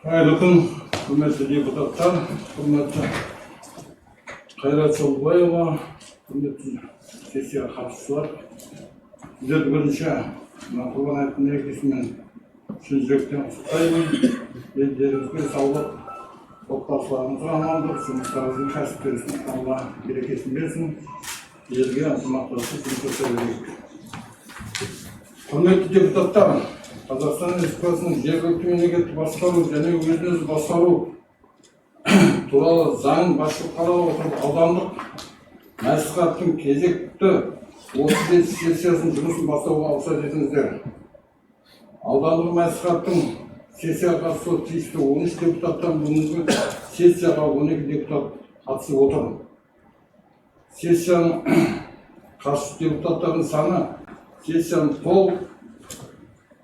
Hayırlı gün, hürmetli deputatlar, hürmetli Kayrat Çolbayeva, hürmetli sessiya katılışçılar. Bizler birinci Kurban Ayet'in merkezinin şun yürekten kutlayman. Ellerimizde sağlık, otbasılarımızı amandır, жұмыстарыңыздың кәсіптеріңіздің Allah берекесін берсін. Елге ынтымақтастық жұмыс жасай. Құрметті депутаттар, Қазақстан Республикасының жергілікті мемлекеттік басқару және өзін-өзі басқару туралы заң басшылық қаралып отырып, аудандық мәслихаттың кезекті 37 сессиясының жұмысын бастауға рұқсат етіңіздер. Аудандық мәслихаттың сессияға қатысуы тиісті 13 депутаттан бүгінгі сессияға 12 депутат қатысып отыр. Сессияның қатысушы депутаттардың саны сессияның толық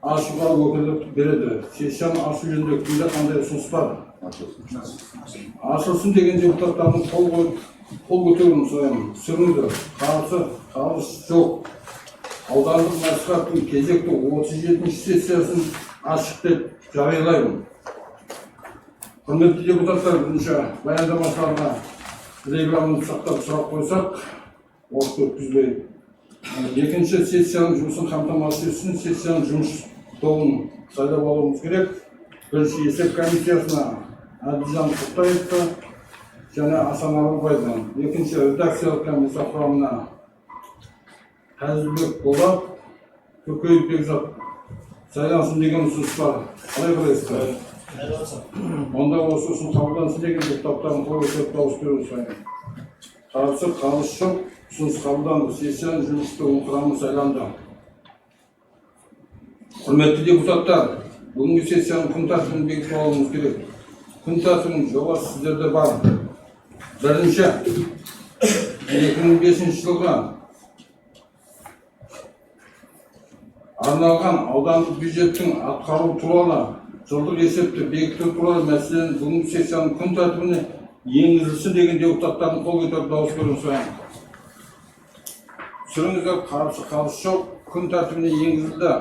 ашуға өкілдік береді. Сессияны ашу жөнінде кімде қандай ұсыныс бар? Ашылсын деген депутаттардың қол көтеруін сұраймын. Түсіріңдер. Қарсы жоқ. Аудандық мәслихаттың кезекті 37 сессиясын ашық деп жариялаймын. Құрметті депутаттар, бірінші баяндамашыларға регламентті сақтап сұрақ қойсақ, уақыт өткізбей. Екінші сессияның жұмысын қамтамасыз етсін, сессияның жұмыс тобын сайлап алуымыз керек. Бірінші есеп комиссиясына Әділжан Құттаевты және Асан Аралбайдан. Екінші редакциялық комиссия құрамына Қазыбек Болат, Көкейіп Бекзат сайлансын деген ұсыныс бар. Қалай қарайсыздар? Онда осы ұсыныс қабылдансын деген депутаттардың қол көтеріп дауыс беруін сұраймын. Қарсы қалыс жоқ, ұсыныс қабылданды. Сессияның жұмыс тобының құрамы сайланды. Құрметті депутаттар, бүгінгі сессияның күн тәртібін бекітіп алуымыз керек. Күн тәртібінің жобасы сіздерде бар. Бірінші, 2005 жылға арналған аудандық бюджеттің атқару туралы жылдық есепті бекіту туралы мәселені бүгінгі сессияның күн тәртібіне енгізілсін деген депутаттардың қол көтеріп дауыс беруін сұраймын. Түсіріңіздер, қарсы қалыс жоқ, күн тәртібіне енгізілді.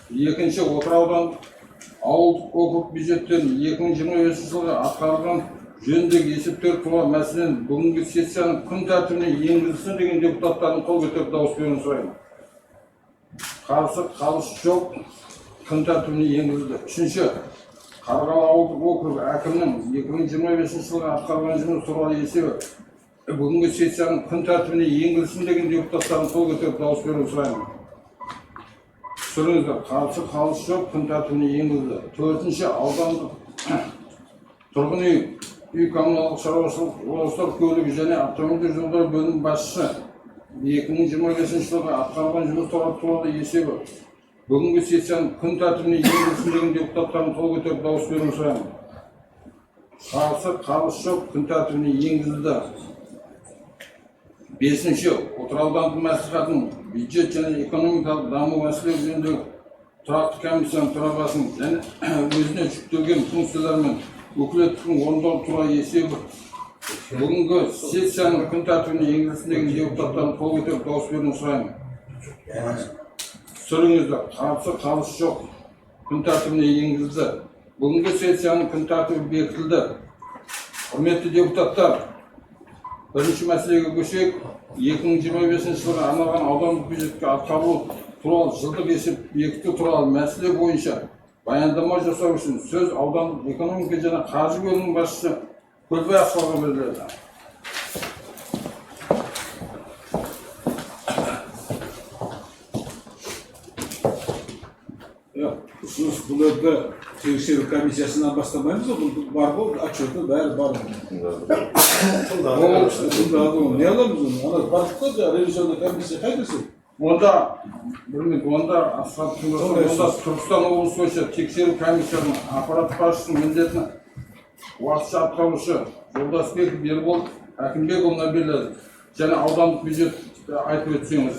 Екінші, Отырар аудандық ауылдық округ бюджеттерін 2025 жылға атқарылған жөніндегі есептер туралы мәселені бүгінгі сессияның күн тәртібіне енгізілсін деген депутаттардың қол көтеріп дауыс беруін сұраймын. Қарсы қалыс жоқ, күн тәртібіне енгізілді. Үшінші, Қарғалы ауылдық округ әкімінің 2025 жылға атқарған жұмыс туралы есебі бүгінгі сессияның күн тәртібіне енгізілсін деген депутаттардың қол көтеріп дауыс беруін сұраймын. Түсіріңіздер, қарсы қалыс жоқ, күн тәртібіне енгізілді. Төртінші, аудандық тұрғын үй коммуналдық шаруашылық құрылыстар көлігі және автомобиль жолдар бөлім басшысы 2025 жылға атқарған жұмыс туралы есебі бүгінгі сессияның күн тәртібіне енгізілсін деген депутаттардың қол көтеріп дауыс беруін сұраймын. Қарсы қалыс жоқ, күн тәртібіне енгізілді. Бесінші, Отырар аудандық мәслихатының бюджет және экономикалық даму мәселелері жөніндегі тұрақты комиссияның төрағасының және өзіне жүктелген функциялар мен өкілеттігін орындау туралы есебі бүгінгі сессияның күн тәртібіне енгізілсін деген депутаттардың қол көтеріп дауыс беруін сұраймын. Түсіріңіздер, қарсы қалыс жоқ, күн тәртібіне енгізілді. Бүгінгі сессияның күн тәртібі бекітілді. Құрметті депутаттар, бірінші мәселеге көшейік. 2025 жылға арналған аудандық бюджетке атқарылу туралы жылдық есеп бекіту туралы мәселе бойынша баяндама жасау үшін сөз аудандық экономика және қаржы бөлімінің басшысы Көлбай Ақсалға беріледі. Ұсыныс бұларды тексеру комиссиясынан бастамаймыз ғой, бар ғой, отчеты бәрі бар. Не аламыз оны? Ана бардық қой, ревизионный комиссия қайтырсың? Онда Түркістан облысы бойынша тексеру комиссияның аппарат басшысының міндетін уақытша атқарушы Жолдасбеков Ербол Әкімбекұлына беріледі. Және аудандық бюджет айтып өтсеңіз,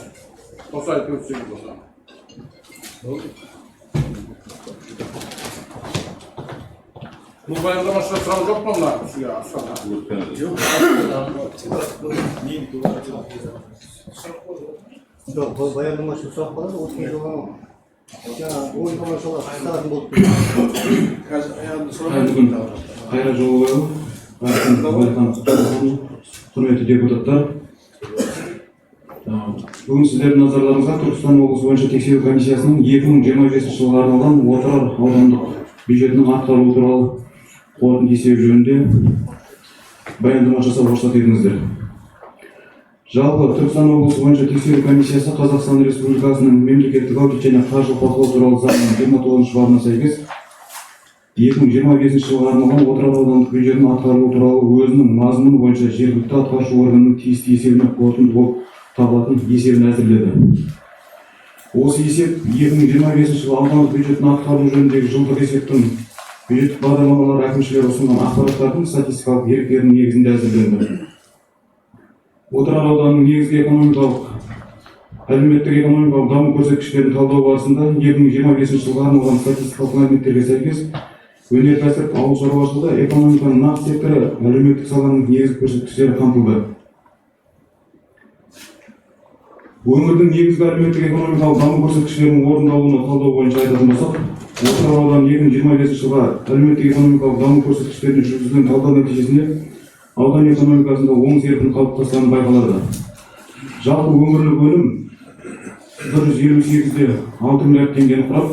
қоса айтып өтсеңіз онда. Бұл баяндамашыға сұрау жоқ па мына сізге Асқарға? Жоқ, бұл баяндамашы сұрақ болады, өткен жылға жаңағы ой тамашалап қысқаратын болып қазір аяғымды Бүгін қайра жолы құрметті депутаттар, бүгін сіздердің назарларыңызға Түркістан облысы бойынша тексеру комиссиясының 2025 жылға арналған Отырар аудандық бюджетінің атқарылуы туралы қорытынды есебі жөнінде баяндама жасауға рұқсат етіңіздер. Жалпы Түркістан облысы бойынша тексеру комиссиясы Қазақстан Республикасының мемлекеттік аудит және қаржылық бақылау туралы заңының 29-шы бабына сәйкес 2025 жылға арналған Отырар аудандық бюджетінің атқарылуы туралы өзінің мазмұны бойынша жергілікті атқарушы органның тиісті есебіне қорытынды болып табылатын есебін әзірледі. Осы есеп 2025 жылы аудандық бюджеттің атқарылуы жөніндегі жылдық есептің бюджеттік бағдарламалар әкімшілері ұсынған ақпараттардың статистикалық деректерінің негізінде әзірленді. Отырар ауданының негізгі әлеуметтік экономикалық даму көрсеткіштерін талдау барысында 2025 жылға арналған статистикалық мәліметтерге сәйкес өнеркәсіп, ауыл шаруашылығы, экономиканың нақты секторы, әлеуметтік саланың негізгі көрсеткіштері қамтылды. Өңірдің негізгі әлеуметтік экономикалық даму көрсеткіштерінің орындалуына талдау бойынша айтатын болсақ, Отырар ауданы 2025 жылға әлеуметтік экономикалық даму көрсеткіштеріне жүргізілген талдау нәтижесінде аудан экономикасында оң серпін қалыптасқаны байқалады. Жалпы өңірлік өнім 158-де 6 миллиард теңгені құрап,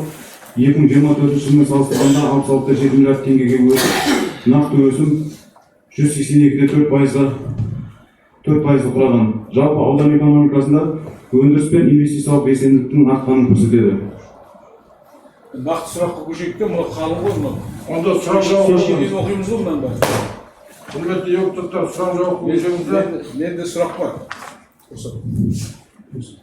2024 жылмен салыстырғанда 66-да 7 миллиард теңгеге өсіп, нақты өсім 182-де 4% құраған. Жалпы аудан экономикасында өндіріс пен инвестициялық белсенділіктің артқанын көрсетеді. нақты сұраққа көшейік те, мұны қалың ғой мұны. Онда сұрақ жауап оқимыз ғой мұнан бәрі. құрметті депутаттар, сұрақ жауап берсеңіздер. Менде сұрақ бар.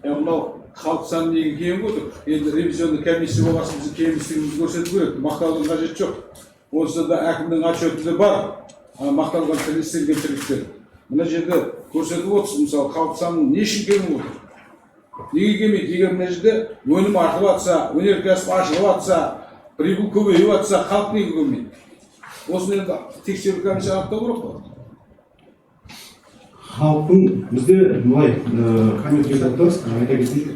Мынау халық саны неге кеміп отыр? Енді ревизионный комиссия болғасын біздің кемістігімізді көрсету керек. Мақталған қажет жоқ. Онсыз да әкімнің отчетында бар. Мақталған істелген тірліктер. Мына жерде көрсетіп отырсыз, мысалы, халық саны не үшін кеміп отыр? Неге келмейді? Егер мына жерде өнім артып жатса, өнеркәсіп ашылып жатса, прибыль көбейіп жатса, халық неге келмейді? Осыны енді тексеру комиссия анықтау керек қой. Халықтың бізде былай комитеттер айта кетейік.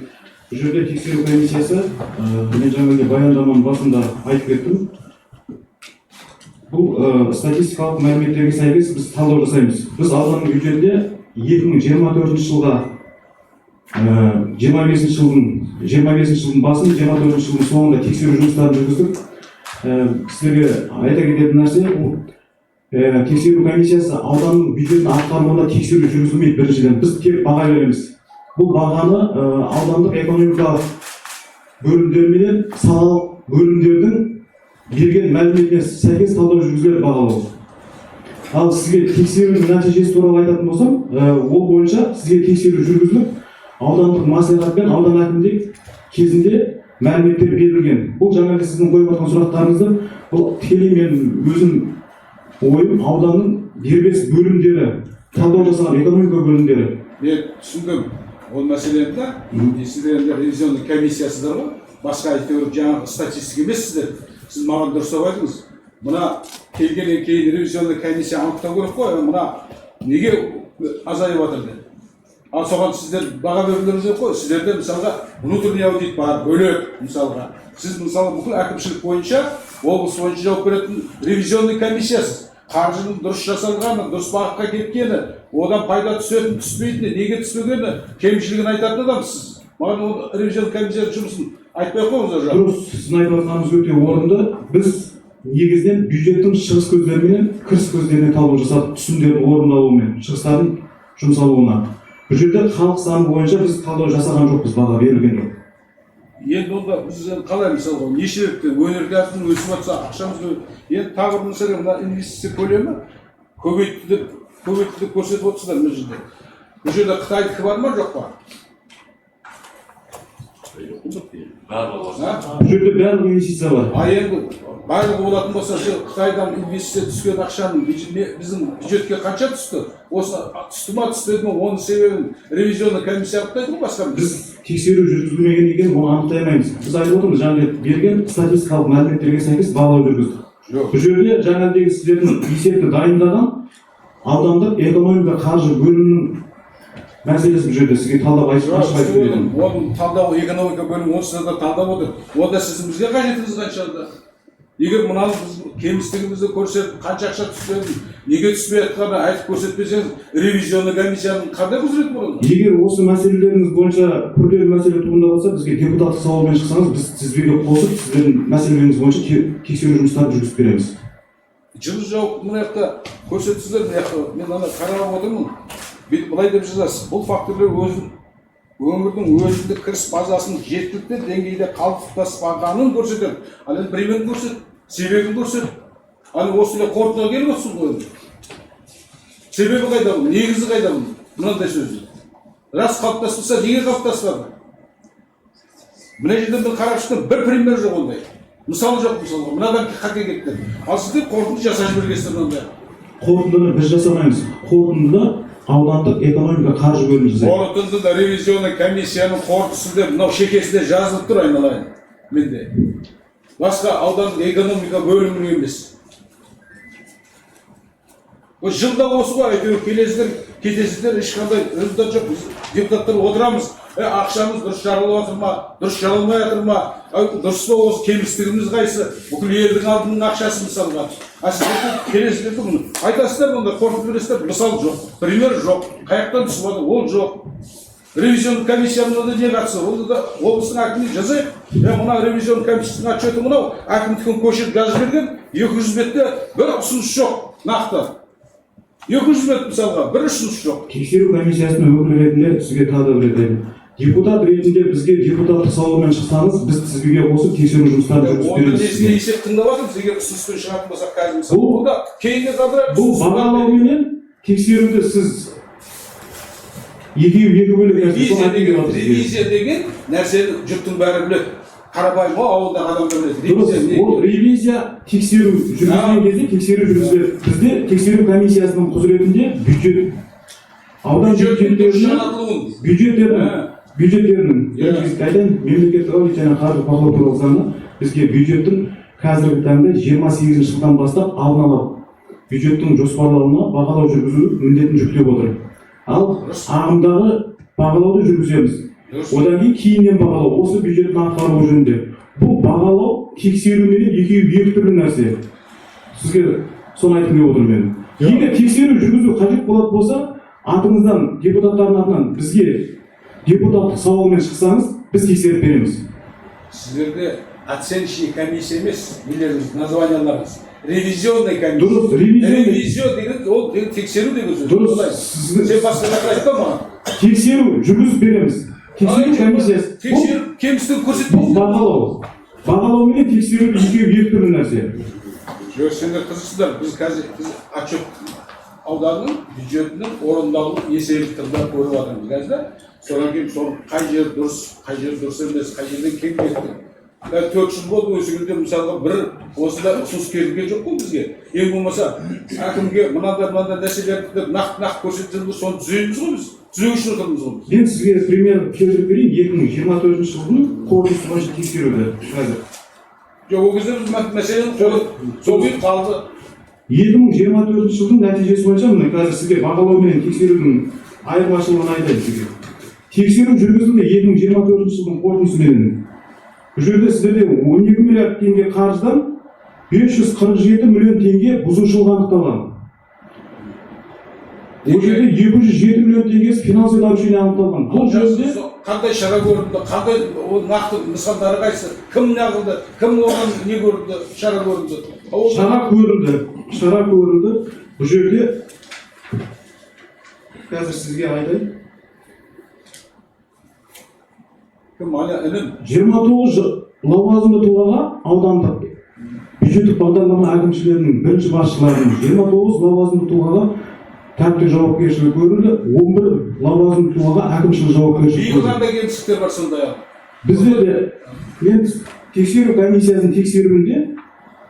Бұл жерде тексеру комиссиясы, мен жаңағы баяндаманың басында айтып кеттім. Бұл статистикалық мәліметтерге сәйкес біз талдау жасаймыз. Біз ауданның бюджетінде 2024 жылға 25 жылдың басын, 24 жылдың соңында тексеру жұмыстарын жүргіздік. Сіздерге айта кететін нәрсе, тексеру комиссиясы ауданның бюджетін атқаруына тексеру жүргізілмейді. Біріншіден біз тек баға береміз. Бұл бағаны аудандық экономикалық бөлімдер менен салалық бөлімдердің берген мәліметіне сәйкес талдау жүргізіледі бағалау. Ал сізге тексерудің нәтижесі туралы айтатын болсам, ол бойынша сізге тексеру жүргізіліп, аудандық мәслихат пен аудан әкімдік кезінде мәліметтер берілген. Бұл жаңағы сіздің қойып отырған сұрақтарыңызды, бұл тікелей мен өзім ойым ауданның дербес бөлімдері, талдау жасаған экономика бөлімдері. Мен түсіндім. Ол мәселені да, сіздерде ревизионный комиссиясыдар ғой. Басқа әйтеуір жаңағы статистика емес сіздер. Сіз маған дұрыстап айтыңыз. Мына келгеннен кейін ревизионный комиссия анықтау керек қой. Мына неге азайып жатыр деп. Ал соған сіздер баға берулеріңіз керек қой. Сіздерде мысалға внутренний аудит бар, бөлек мысалға. Сіз мысалы бүкіл әкімшілік бойынша, облыс бойынша жауап беретін ревизионный комиссиясыз. Қаржының дұрыс жасалғаны, дұрыс бағытқа кеткені, одан пайда түсетін, түспейтіні, неге түспегені, кемшілігін айтатын адамсыз. Маған ол ревизионный комиссия жұмысын айтпай қойыңыз жоқ. Дұрыс, сіздің айтып отырғаныңыз өте орынды. Біз негізінен бюджеттің шығыс көздері мен кіріс көздеріне талдау жасадық, түсімдердің орындалуымен, шығыстардың жұмсалуына. Бұл жерде халық саны бойынша біз талдау жасаған жоқпыз, баға берілген жоқ. Енді онда біз қалай мысалға нешелікті өнеркәсіптің өсіп жатса ақшамыз енді тағы бір мәселе мына инвестиция көлемі көбейтті деп көрсетіп отырсыздар мына жерде. Бұл жерде Қытайдікі бар ма жоқ па? Бұл жерде барлық инвестиция бар. Енді барлығы болатын болса, Қытайдан инвестиция түскен ақшаның біздің бюджетке қанша түсті? Осы түсті ма, түспеді ме, оның себебін ревизионный комиссия анықтайды ма басқа? Біз тексеру жүргізілмеген екен, оны анықтай алмаймыз. Біз айтып отырмыз, жаңағы берген статистикалық мәліметтерге сәйкес бағалау жүргіздік. Бұл жерде жаңағыдегі сіздердің есепті дайындаған аудандық экономика қаржы бөлімінің мәселесі бұл жерде сізге талдап ашып айтып беремін. Оның талдау экономика бөлімі онсыз да талдап отыр. Онда сіздің бізге қажетіңіз қаншада? Егер мынаны біз кемістігімізді көрсетіп, қанша ақша түскенін, неге түспей жатқанын айтып көрсетпесеңіз, ревизионный комиссияның қандай құзыреті болады? Егер осы мәселелеріңіз бойынша күрделі мәселе туындап жатса, бізге депутаттық сауалмен шықсаңыз, біз тізбеге қосып, сіздердің мәселелеріңіз бойынша тексеру жұмыстарын жүргізіп береміз. Жылы жауып мына жақта көрсетсіздер, мына жақта мен ана қарап отырмын. Былай деп жазасыз, бұл факторлар өңірдің өзіндік кіріс базасының жеткілікті деңгейде қалыптаспағанын көрсетеді. Ал енді примерін көрсет, себебін көрсет. Ал осындай қорытындыға келіп отырсың ғой. Себебі қайда бұл? Негізі қайда бұл? Мынандай сөзі. Рас қалыптаспаса, неге қалыптаспады? Мына жерден мен қарап шықтым, бір пример жоқ ондай. Мысалы жоқ, мысалға. Мынадан хакекеттер. Ал сіздер қорытынды жасай жібергенсіздер мынандай. Қорытындыны біз жасамаймыз. Қорытындыны аудандық экономика қаржы бөлімі жасайды. Қорытындыда ревизионный комиссияның қорытындысында мынау шекесінде жазылып тұр, айналайын. Менде. Басқа аудандық экономика бөлімінің емес. Жылда осы ғой, әйтеуір келесіздер, кетесіздер, ешқандай результат жоқ. Біз депутаттар отырамыз. Ақшамыз дұрыс жаралып жатыр ма, дұрыс жаралмай жатыр ма, дұрыс па осы кемістігіміз қайсы, бүкіл елдің алдының ақшасы мысалға. Сіздер келесіздерді бұны айтасыздар, онда қорытып бересіздер, мысал жоқ, пример жоқ, қаяқтан түсіп жатыр, ол жоқ. Ревизионный комиссияның да не қатысы, ол да облыстың әкіміне жазайық. Мына ревизионный комиссияның отчеті мынау, әкімдіктен көшіріп жазып берген, 200 бетте бір ұсыныс жоқ, нақты. 200 бет мысалға, бір ұсыныс жоқ. Тексеру комиссиясының өкілі ретінде сізге тағы бір айтайын. Депутат ретінде бізге депутаттық сауалмен шықсаңыз, біз тізбеге қосып тексеру жұмыстарын жүргізіп береміз. Онда несіне есеп тыңдап жатырмыз, егер ұсыныспен шығатын болсақ қазір мысалы. Бұл кейінге қалдырайық. Бұл бағалауменен тексеруді сіз екі бөлек ревизия деген нәрсені жұрттың бәрі біледі. Қарапайым ғой, ауылдағы адамдар біледі. Ол ревизия тексеру жүргізген кезде тексеру жүргізіледі. Бізде тексеру комиссиясының құзыретінде бюджет аудан бюджеттерінің мемлекеттік аудит және қаржы бақылау туралы заңы бізге бюджеттің қазіргі таңда 28 жылдан бастап алдын ала бюджеттің жоспарлауына бағалау жүргізу міндетін жүктеп отыр. Ал ағымдағы бағалауды жүргіземіз. Одан кейіннен бағалау, осы бюджеттің атқарылуы жөнінде. Бұл бағалау тексеруменен екі түрлі нәрсе. Сізге соны айтқым келіп отырмын мен. Егер тексеру жүргізу қажет болатын болса, атыңыздан, депутаттардың атынан бізге депутаттық сауалмен шықсаңыз, біз тексеріп береміз. Сіздерде оценочный комиссия емес, нелеріңіз, названияларыңыз. Ревизионный комиссия. Дұрыс, ревизион деген, ол тексеру деген сөз. Дұрыс. Сен басқаларға айтпа маған. Тексеру жүргізіп береміз. Тексеру комиссиясы. Тексеру кемістігін көрсетпейсіз. Бағалау. Бағалау мен тексеру екі түрлі нәрсе. Жоқ, сендер қызықсыздар. Біз қазір отчет ауданның бюджетінің орындалуын еселік тұрда көріп жатырмыз қазір. Содан кейін қай жер дұрыс емес, қай жерден кем кетті. 4 жыл болды осы күнде мысалға бір осында ұсыныс келген жоқ қой бізге. Ең болмаса әкімге мынандай нәрселерді нақты көрсетсеңіз, соны түзейміз ғой біз. Түзеу үшін отырмыз ғой біз. Мен сізге пример келтіріп берейін, 2024 жылдың қорытындысы бойынша тексеруді қазір. Жоқ, ол кезде біз мәселені сол күйі қалды. 2024 жылдың нәтижесі бойынша міне қазір сізге бағалау мен тексерудің айырмашылығын айтайын сізге. Тексеру жүргізілді 2024 жылдың қорытындысымен. Бұл жерде сіздерде 12 миллиард теңге қаржыдан 547 миллион теңге бұзушылық анықталған. Бұл жерде 207 миллион теңгесі финансовый нарушение анықталған. Бұл жерде қандай шара көрінді, қандай нақты нысандары қайсы, кім неғылды, кім оған не көрінді, шара көрінді. Шара көрінді. Бұл жерде қазір сізге айтайын. 29 лауазымды тұлғаға аудандық бюджеттік бағдарлама әкімшілерінің бірінші басшыларының 29 лауазымды тұлғаға тәртіптік жауапкершілік көрілді, 11 лауазымды тұлғаға әкімшілік жауапкершілік көрілді. Қандай кемшіліктер бар сондай-ақ? Бізде мен тексеру комиссиясының тексеруінде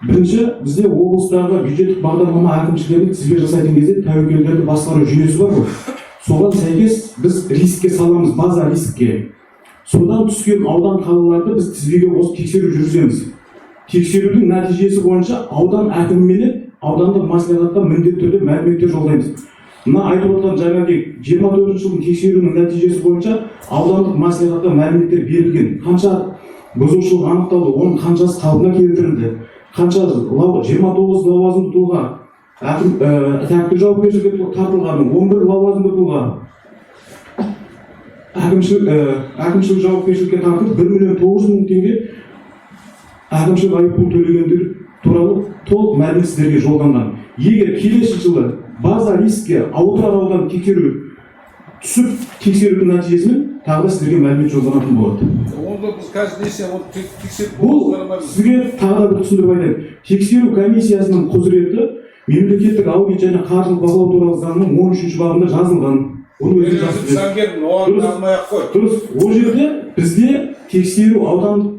бірінші бізде облыстағы бюджеттік бағдарлама әкімшілерінің тізбе жасайтын кезде тәуекелдерді басқару жүйесі бар ғой. Соған сәйкес біз рискке саламыз, база рискке. Содан түскен аудан қалаларды біз тізбеге қосып тексеру жүргіземіз. Тексерудің нәтижесі бойынша аудан әкімімен аудандық мәслихатқа міндетті түрде мәліметтер жолдаймыз. Мына айтып отырған жаңағы 24 жылдың тексеруінің нәтижесі бойынша аудандық мәслихатта мәліметтер берілген. Қанша бұзушылық анықталды, оның қаншасы қалпына келтірілді, қанша 29 лауазымды тұлға тәртіптік жауапкершілікке тартылған, 11 лауазымды тұлға әкімшілік жауапкершілікке тартылып 1.900.000 теңге әкімшілік айыппұл төлегендер туралы толық мәлімет сіздерге жолданған. Егер келесі жылы база рискке Отырар ауданы тексеру түсіп тексерудің нәтижесімен тағы да сіздерге мәлімет жолданатын болады. Онда біз қазір несе тексеріп Бұл сізге тағы да бір түсіндіріп айтайын. Тексеру комиссиясының құзыреті мемлекеттік аудит және қаржылық бақылау туралы заңның 13-ші бабында жазылған. заңгермін, оған алмай-ақ қой. Дұрыс. Ол жерде бізде тексеру аудандық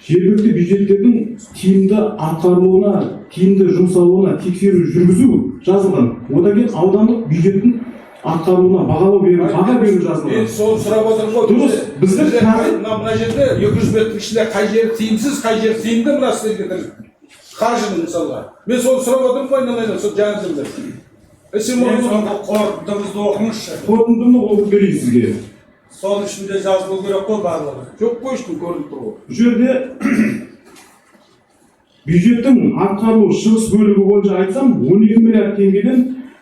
жергілікті бюджеттердің тиімді атқарылуына, тиімді жұмсалуына тексеру жүргізу жазылған. Одан кейін аудандық бюджеттің атқарылуына бағалау беру, баға беру жазылған. Мен соны сұрап отырмын ғой. Дұрыс. Бізде мына жерде 200 беттің ішінде қай жері тиімсіз, қай жері тиімді мына сіздерге қаржыны мысалға. Мен соны сұрап отырмын ғой, айналайын, сол жаңа жылда. Сен оны қорытындымызды оқыңызшы. қорытындыны оқып берейін сізге. Сол ішінде жазылу керек қой барлығы. жоқ қой ешкім көрініп тұр ғой. Бұл жерде бюджеттің атқарылу шығыс бөлігі бойынша айтсам 12 миллиард теңгеден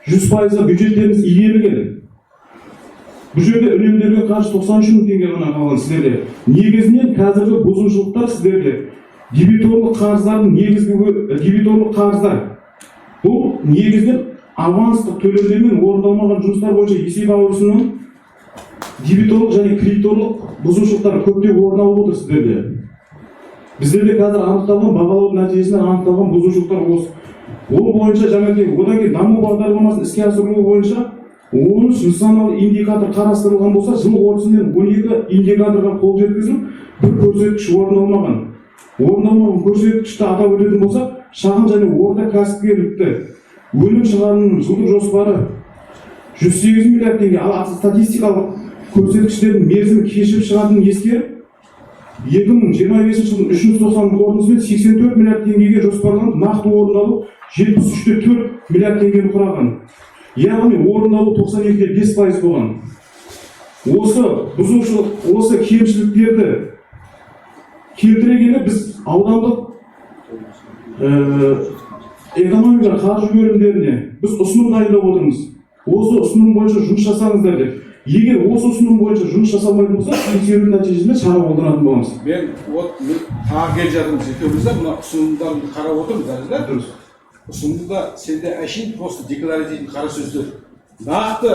100%-ға бюджеттеріміз игерілген. Бұл жерде үнемделген қаржы 93 мың теңге ғана қалған сіздерде. Негізінен қазіргі бұзушылықтар сіздерде дебиторлық қарыздардың дебиторлық қарыздар. Бұл негізінен аванстық төлемдер мен орындалмаған жұмыстар бойынша есеп алушының дебиторлық және кредиторлық бұзушылықтар көптеп орын алып отыр сіздерде. Біздерде қазір анықталған бағалау нәтижесінде анықталған бұзушылықтар осы. Ол бойынша жаңағы одан кейін даму бағдарламасын іске асыру бойынша 13 нысаналы индикатор қарастырылған болса, жыл қорытындысымен 12 индикаторға қол жеткізіліп, бір көрсеткіш орындалмаған. Орындалмаған көрсеткішті атап өтетін болса, шағын және орта кәсіпкерлікті өнім шығарымының жылдық жоспары 108 миллиард теңге, ал статистикалық көрсеткіштердің мерзімі кешіп шығатынын ескеріп, 2025 жылдың 3-ші тоқсанның қорытындысымен 84 миллиард теңгеге жоспарланып, нақты орындалу 73.4 миллиард теңгені құраған. Яғни орындалу 92.5% болған. Осы бұзушылық, осы кемшіліктерді келтіре келе біз аудандық экономика қаржы бөлімдеріне біз ұсыным дайындап отырмыз. Осы ұсыным бойынша жұмыс жасаңыздар деп. Егер осы ұсыным бойынша жұмыс жасалмайтын болса, тексеру нәтижесінде шара қолданатын боламыз. Мен тағы келе жатырмыз екеумізде мына ұсынымдарды қарап отырмыз, да? Дұрыс. Ұсынымда сенде әшейін просто декларативный қара сөздер. Нақты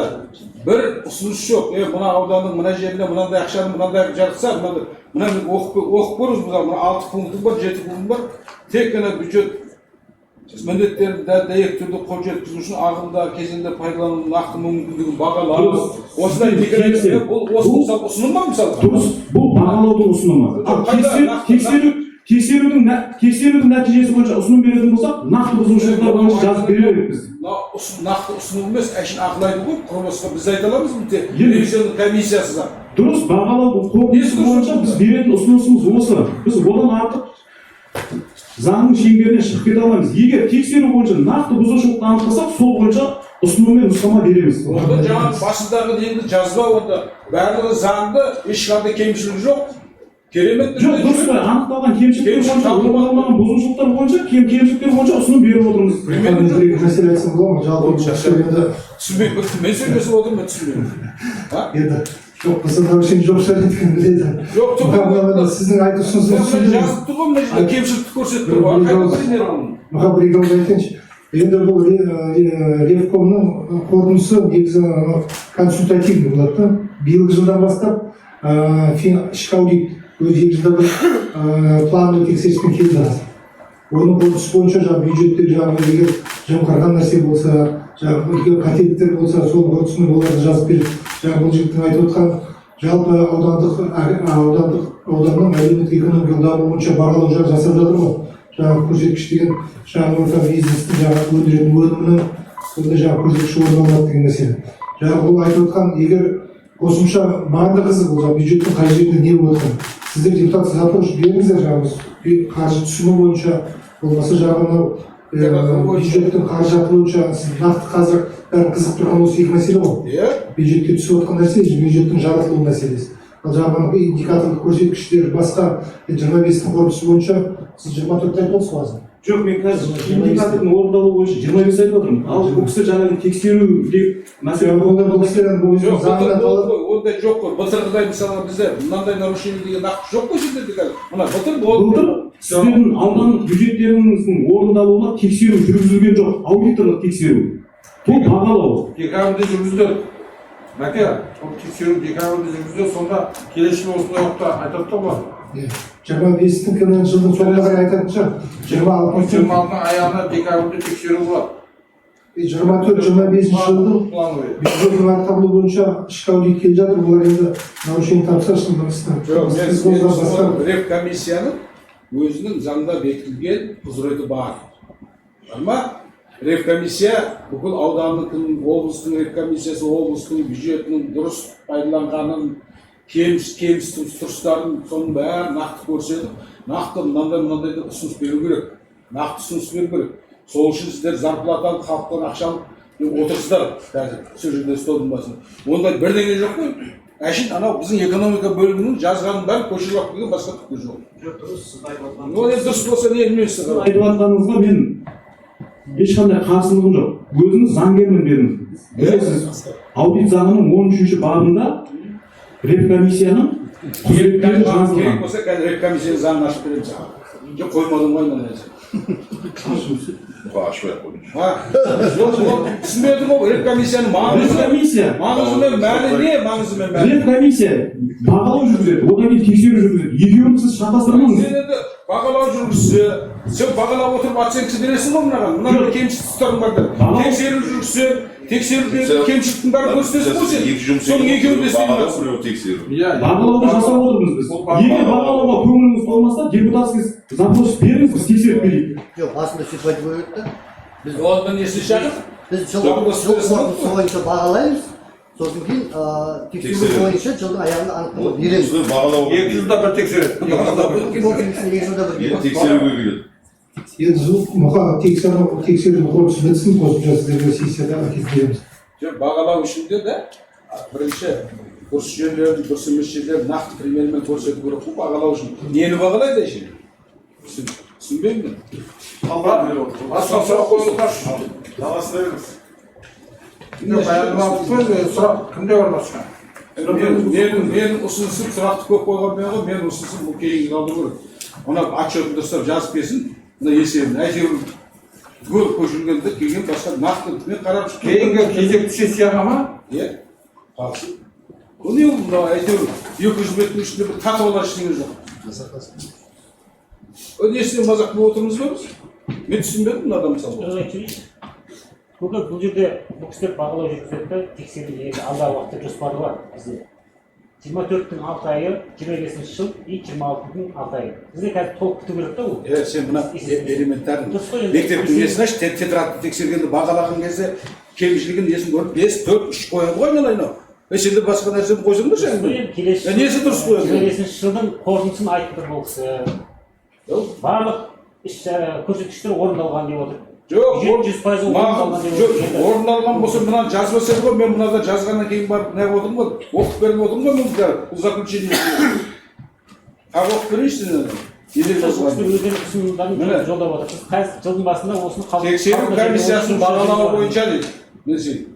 бір ұсыныс жоқ. Мына ауданның мына жерінде мынандай ақшаны мынандай жарықса, мына оқып көріңіз, мына 6 пунктым бар, 7 пунктым бар. Тек қана бюджет міндеттерін дәйек түрде қол жеткізу үшін ағымдағы кезеңде пайдалану нақты мүмкіндігін бағалау. Осындай декларация бұл ұсыным ба мысалы? Дұрыс. Бұл бағалаудың ұсынымы. Тексерудің нәтижесі бойынша ұсыным беретін болсақ, нақты бұзушылықтар бойынша жазып береміз біз. Нақты ұсыным емес, әшейін ақылайды ғой. Құрылысқа біз айта аламыз ба? Ревизионның комиссиясы да. Дұрыс, бағалаудың қорытындысы бойынша біз беретін ұсынысымыз осы. Біз одан артық заңның шеңберінен шығып кете аламыз. Егер тексеру бойынша нақты бұзушылықты анықтасақ, сол бойынша ұсыным мен нұсқама береміз. Онда жаңа басындағы енді жазба онда барлығы заңды, ешқандай кемшілік жоқ. Керемет. Жоқ, дұрыс қой, анықталған кемшіліктер бойынша, орындалмаған бұзушылықтар бойынша, кемшіліктер бойынша ұсыным беріп отырмыз. Мәселе айтсам болады ма? Жалпы түсінбеймін. Мен сөйлесіп отырмын, мен түсінбеймін. енді жоқ, мысалы жоқ сөйлейтін біледі. Жоқ, сіздің айтушыңыз жазып тұр ғой, мына жерде кемшілікті көрсетіп тұр ғой. Маған бір екеуді айтайыншы. Енді бұл Ревкомның қорытындысы негізі консультативный болады да. Биылғы жылдан бастап ішкі аудит өз жылда бір планды тексеріспен келді. Оның қорытындысы бойынша жаңағы бюджеттер жаңағы егер жымқырған нәрсе болса, жаңағы қателіктер болса, сол қорытындысын оларды жазып беріп, жаңағы бұл жігіттің айтып отқан жалпы ауданның әлеуметтік экономикалық дамуы бойынша бағалау жасап жатыр ғой. Жаңағы көрсеткіш деген шағын орта бизнестің жаңағы өндіретін өнімінің сонда жаңағы көрсеткіш орындалмады деген мәселе. Жаңағы бұл айтып отқан егер қосымша маған да қызық бұл бюджеттің қай жерінде не болып отқан. Сіздер депутат запрос беріңіздер жаңағы қаржы түсімі бойынша болмаса жаңағы бюджеттің қаражаты бойынша сіз нақты қазір бәрін қызық тұрған осы екі мәселе ғой. Иә. Бюджетке түсіп отқан нәрсе бюджеттің жаратылу мәселесі. Ал жаңағы индикаторлық көрсеткіштер басқа 25-тің қорытындысы бойынша сіз 24 айтып отырсыз қазір. Жоқ, мен қазір индикатордың орындалуы бойынша 25 айтып отырмын. Ал бұл кісі жаңағы тексеру деп мәселе бұл кісілердің бұл Жоқ, заңында талап ондай жоқ қой. Былтырғыдай мысалы бізде мынандай нарушение деген нақты жоқ қой сендерде қазір. Мына былтыр болды. былтыр сіздердің аудан бюджеттеріңіздің орындалуына тексеру жүргізілген жоқ, аудиторлық тексеру. Бұл бағалау. Декабрьде жүргізді. Мәке, ол тексеру декабрьде жүргізді, сонда келесі жылы осындай уақытта айтады да бұлар. 25-тің жылдың соңына қарай айтатын шығар. 26-ның аяғында декабрьде тексеру болады. 24-25 жылдың бюджеттің атқарылуы бойынша ішкі аудит келе жатыр. Олар енді нарушение тапса Жоқ, ревкомиссияның өзінің заңда бекітілген құзыреті бар. Ama ревкомиссия бүкіл аудандық, облыстың ревкомиссиясы облыстың бюджетінің дұрыс пайдаланғанын, кемсіз тұрыстарын соның бәрін нақты көрсетіп, нақты мынандай деп ұсыныс беру керек. Нақты ұсыныс беру керек. Сол үшін сіздер зарплатаны халықтан ақша алып отырсыздар қазір сол жерде столдың басында. Ондай бірдеңе жоқ қой. Әшейін анау біздің экономика бөлімінің жазғанын бәрін көшіріп алып келген басқа түк жоқ. Дұрыс болса не білмейсіз. Айтып жатқаныңызға мен ешқандай қарсылығым жоқ. Өзіңіз заңгермін дедіңіз. Білесіз, аудит заңының 13-ші бабында ревкомиссияның құзыреттері жазылған. Керек болса қазір ревкомиссияның заңын ашып беремін саған. Жоқ, қоймадың ғой мына нәрсе. Түсінбедім ғой, ревкомиссияның маңызы мен мәні не? Маңызы мен мәні. Ревкомиссия бағалау жүргізеді, одан кейін тексеру жүргізеді. Екеуін сіз шатастырмаңыз. Сен енді бағалау жүргізсе, сен бағалап отырып оценка бересің ғой мынаған. Мынандай кемшілік тұстарың бар. Тексеру жүргізсе, тексеруде кемшіліктің бәрін көрсетесің ғой сен. Соның екеуін де істеймін. Бағалауды жасап отырмыз біз. Егер бағалауға көңіліңіз болмаса, депутатский запрос беріңіз, біз тексеріп берейік. Жоқ, басында сөйтіп айтып өтті. Біз Олардан несі шақыр? біз жылдың бойынша бағалаймыз. Сосын кейін тексеру бойынша жылдың аяғында анықтама береміз. Екі жылда бір тексереді. Екі жылда бір тексеруге келеді. Енді мұға тексеру қорытындысы бітсін, қосымша сіздерге сессияда әкеліп береміз. Бағалау үшінде де бірінші дұрыс жерлерді, дұрыс емес жерлерді нақты примермен көрсету керек қой бағалау үшін. Нені бағалайды әшейін? Түсінбеймін мен. Басқа сұрақ қойылған. Даласына беріңіз. Сұрақ кімде бар басқа? Менің ұсынысым сұрақты көп қойған мен ғой, менің ұсынысым бұл кейінгі қалдыру керек. Ona отчетін дұрыстап жазып берсін, мына есебін. Әйтеуір түгел көшіргенде келген басқа нақты мен қарап шықтым. Кейінгі кезекті сессияға ма? Иә, қалсын. Бұл не ол мына әйтеуір 200 метрдің ішінде бір татуалар ештеңе жоқ. Несінен мазақ болып отырмыз ба біз? Мен түсінбедім мына адам мысалы. Бүгін бұл жерде бұл кісілер бағалау жүргізеді, тексеру алдағы уақытта жоспары бар бізде. 24-тің 6 айы, 25-ші жыл и 26-тың 6 айы. Бізде қазір толық күту керек та ол. Сен мына элементарный мектептің несін аш, тетрадты тексергенде бағалаған кезде кемшілігін несін көріп 5, 4, 3 қояды ғой айналайын. Сенде басқа нәрсені қойсаң ба сен? Несі дұрыс қояды? 25-ші жылдың қорытындысын айтып тұр бұл кісі. Барлық көрсеткіштер орындалған деп отыр. Жоқ, орындалған болса мынаны жазбаса ғой, мен мынада жазғаннан кейін барып не отырмын ғой, оқып беріп отырмын ғой мен бұл заключение. Оқып берейінші сен. Өздерінің ұсынымдарын жолдап отыр. Қазір жылдың басында осыны тексеру комиссиясының бағалауы бойынша дейді.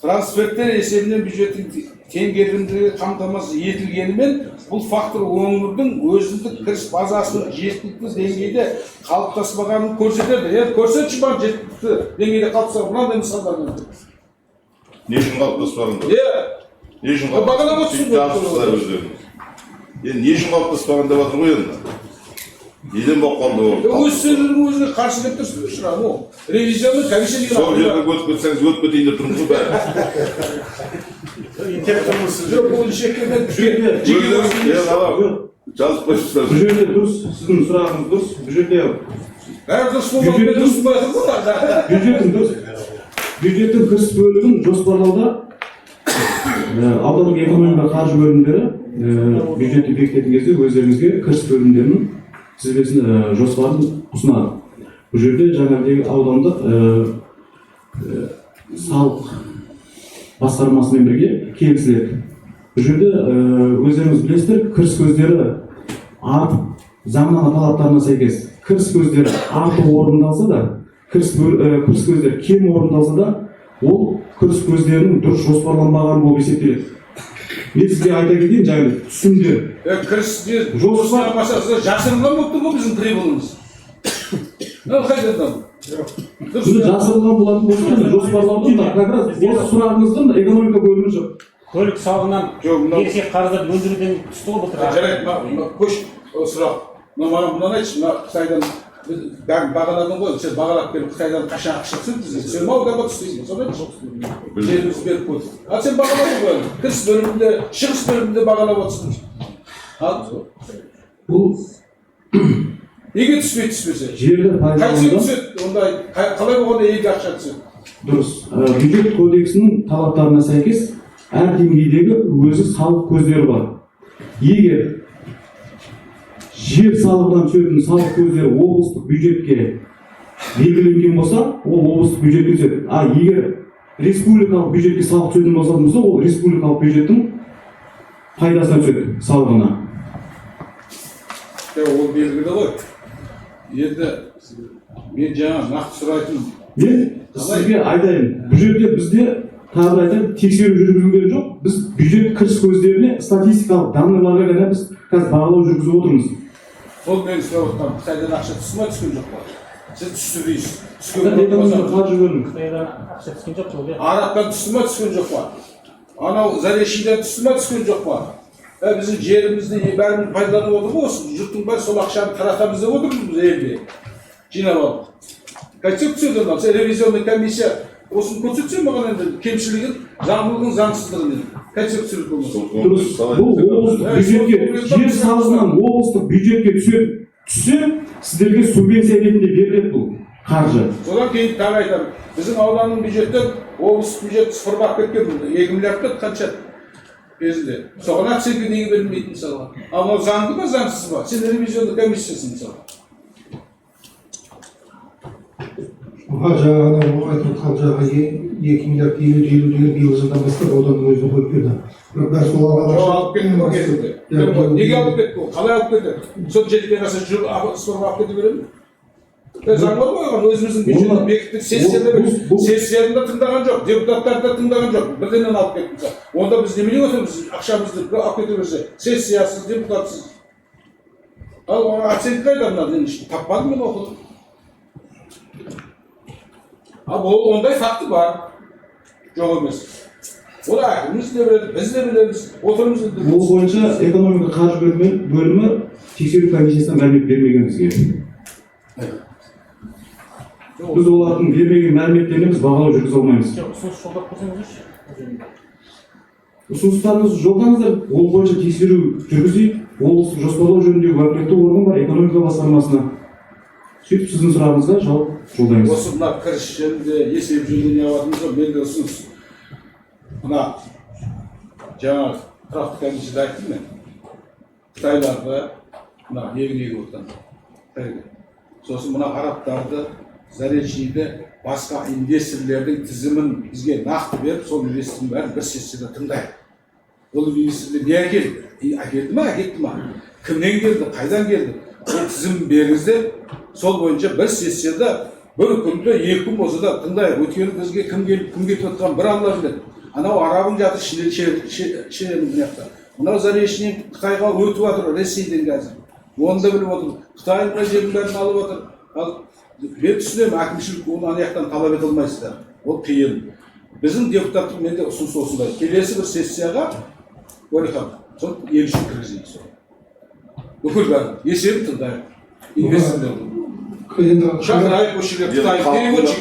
Трансферттер есебінен бюджеттің теңгерімдігі қамтамасыз етілгенімен бұл фактор өңірдің өзіндік кіріс базасының жеткілікті деңгейде қалыптаспағанын көрсетеді. Көрсетші бар жеткілікті деңгейде қалыптаспаған. Мынандай мысалдар. Не үшін қалыптаспағанда? Не үшін қалыптаспағанда өздеріңіз? Не үшін қалыптаспаған деп жатыр ғой енді? Неден болып қалды ол? Өз сөзінің өзіне қарсы деп тұрсың шырағым ол. Ревизионный комиссия деген сол жерге өтіп кетсеңіз өтіп кетейін деп тұрмыз ғой бәрі. Жоқ, бұл шекерден жазып қойсыздар. Бұл жерде дұрыс, сіздің сұрағыңыз дұрыс. Бұл жерде бюджеттің кіріс бөлігін жоспарлауда аудандық экономика қаржы бөлімдері бюджетті бекітетін кезде өздеріңізге кіріс бөлімдерінің тізбесін жоспарын ұсынады. бұл жерде жаңағыдегі аудандық салық басқармасымен бірге келісіледі. Бұл жерде өздеріңіз білесіздер, кіріс көздері артып, заңнама талаптарына сәйкес кіріс көздері артық орындалса да, кіріс көздері кем орындалса да, ол кіріс көздерінің дұрыс жоспарланбаған болып есептеледі. Мен сізге айта кетейін, жаңағы түсімдер. Кірісте жоспарламаса жасырынған болып тұр ғой біздің трибунамыз. Қайдан? Бұл жасырылған болатын болса, жоспарлаудың да, как раз осы сұрағыңыздың экономика бөлімі жоқ. Көлік салығынан ересек қарыздарды өндіруден түсті ғой былтыр. Жарайды, көш сұрақ. Маған мынаны айтшы, мына Қытайдан бағаладың ғой, сен бағалап келіп Қытайдан қашан ақша түсірді, сен ауданға түстейсің, сонда жеріміз беріп қойды. Ал сен бағаладың ғой, кіріс бөлімінде, шығыс бөлімінде бағалап отырсың. Бұл неге түспесе? жерді Қайтсе пайдалануда түседі, ондай қалай болғанда елге ақша түседі? дұрыс. Бюджет кодексінің талаптарына сәйкес әр деңгейдегі өзі салық көздері бар. Егер жер салығынан түсетін салық көздері облыстық бюджетке белгіленген болса, ол облыстық бюджетке түседі. А егер республикалық бюджетке салық түсетін болса, ол республикалық бюджеттің пайдасына түседі, салығына. Ол белгілі ғой. Енді мен жаңа нақты сұрайтын. Мен сізге айтайын, бұл жерде бізде тағы айтайын, тексеру жүргізілген жоқ. Біз бюджет кіріс көздеріне статистикалық данныйларға ғана біз қазір бағалау жүргізіп отырмыз. Сол мен сұрап отырмын, Қытайдан ақша түсті ме, түскен жоқ па? Сіз түсті дейсіз. Қытайдан ақша түскен жоқ қой. Арабтан түсті ме, түскен жоқ па? Анау Заречийден түсті ме, түскен жоқ па? Біздің жерімізді бәрін пайдаланып отыр ғой, осы жұрттың бәрі сол ақшаны таратамыз деп отырмыз біз елге. Жинап алып. Қайтсек түседі онда, сен ревизионный комиссия осыны көрсетсең маған енді кемшілігін, заңдылығын, заңсыздығын енді. Қайтсек түсіріп болмаса. Бұл облыстық бюджетке, жер салығынан облыстық бюджетке түссе, сіздерге субвенция ретінде беріледі бұл қаржы. Содан кейін тағы айтамын, біздің ауданның бюджеттен облыстық бюджет сыпырып кеткен 2 миллиардтан қанша кезінде. Соған оценка неге берілмейтін мысалға. Ал мынау заңды ма, заңсыз ба? Сен ревизионный комиссиясың мысалға. Жаңағы айтып қалған 2 миллиард елу деген биыл жылдан бастап ауданның өзіне қойып берді. Бірақ сол алып кетті ма кезінде? Неге алып кетті? Қалай алып кетті? Сол жерге қаса жүріп алып кете береді ме? Заң бар ғой, өзіміздің бюджетті бекіттік сессияда тыңдаған жоқ, депутаттарды да тыңдаған жоқ. Бірденен алып кетті. Онда біз немене отырмыз? Ақшамызды алып кете берсе, сессиясыз, депутатсыз. Ал оған оценка қайда мынадан ішті? Таппадым мен оқыдым. Ал ондай факті бар. Жоқ емес. Ол әкіміміз де біледі, біз де білеміз, отырмыз. Бұл бойынша экономика қаржы бөлімі тексеру комиссиясына мәлімет бермеген бізге. Біз олардың бермеген мәліметтеріне біз бағалау жүргізе алмаймыз. Ұсыныс жолдап көрсеңіздерші. Ұсыныстарыңызды жолдаңыздар, ол бойынша тексеру жүргізейік. Облыстық жоспарлау жөніндегі уәкілетті орган бар, экономика басқармасына. Сөйтіп сіздің сұрағыңызға жауап жолдаймыз. Осы мына кіріс жөнінде есеп жөнінде не алатынымыз ғой, мен де ұсыныс. Мына жаңа тұрақты комиссияда айттым мен. Қытайларды мына егін отқан. Сосын мына арабтарды, Заречийді, басқа инвесторлардың тізімін бізге нақты беріп, сол инвестордың бәрін бір сессияда тыңдайық. Ол инвесторлар не әкелді? Әкелді ма, әкетті ма? Кімнен келді, қайдан келді? Ол тізімін беріңіздер, сол бойынша бір сессияда бір күнде 2 күн болса да тыңдайық. Өйткені бізге кім келіп, кім кетіп отқан бір Алла біледі. Анау арабың жатыр шереміз мынаяқта. Мынау Заречийден Қытайға өтіп жатыр, Ресейден қазір. Оны да біліп отыр. Қытай мына жердің бәрін алып отыр. Ал мен түсінемін, әкімшілік оны анаяқтан талап ете алмайсыздар. Ол қиын. Біздің депутаттық менде ұсыныс осындай. Келесі бір сессияға Уәлихан, сол ел үшін кіргізейік сол. Бүкіл бәрін, есебін тыңдайық. Инвесторларды. Шақырайық осы жерге Қытайдың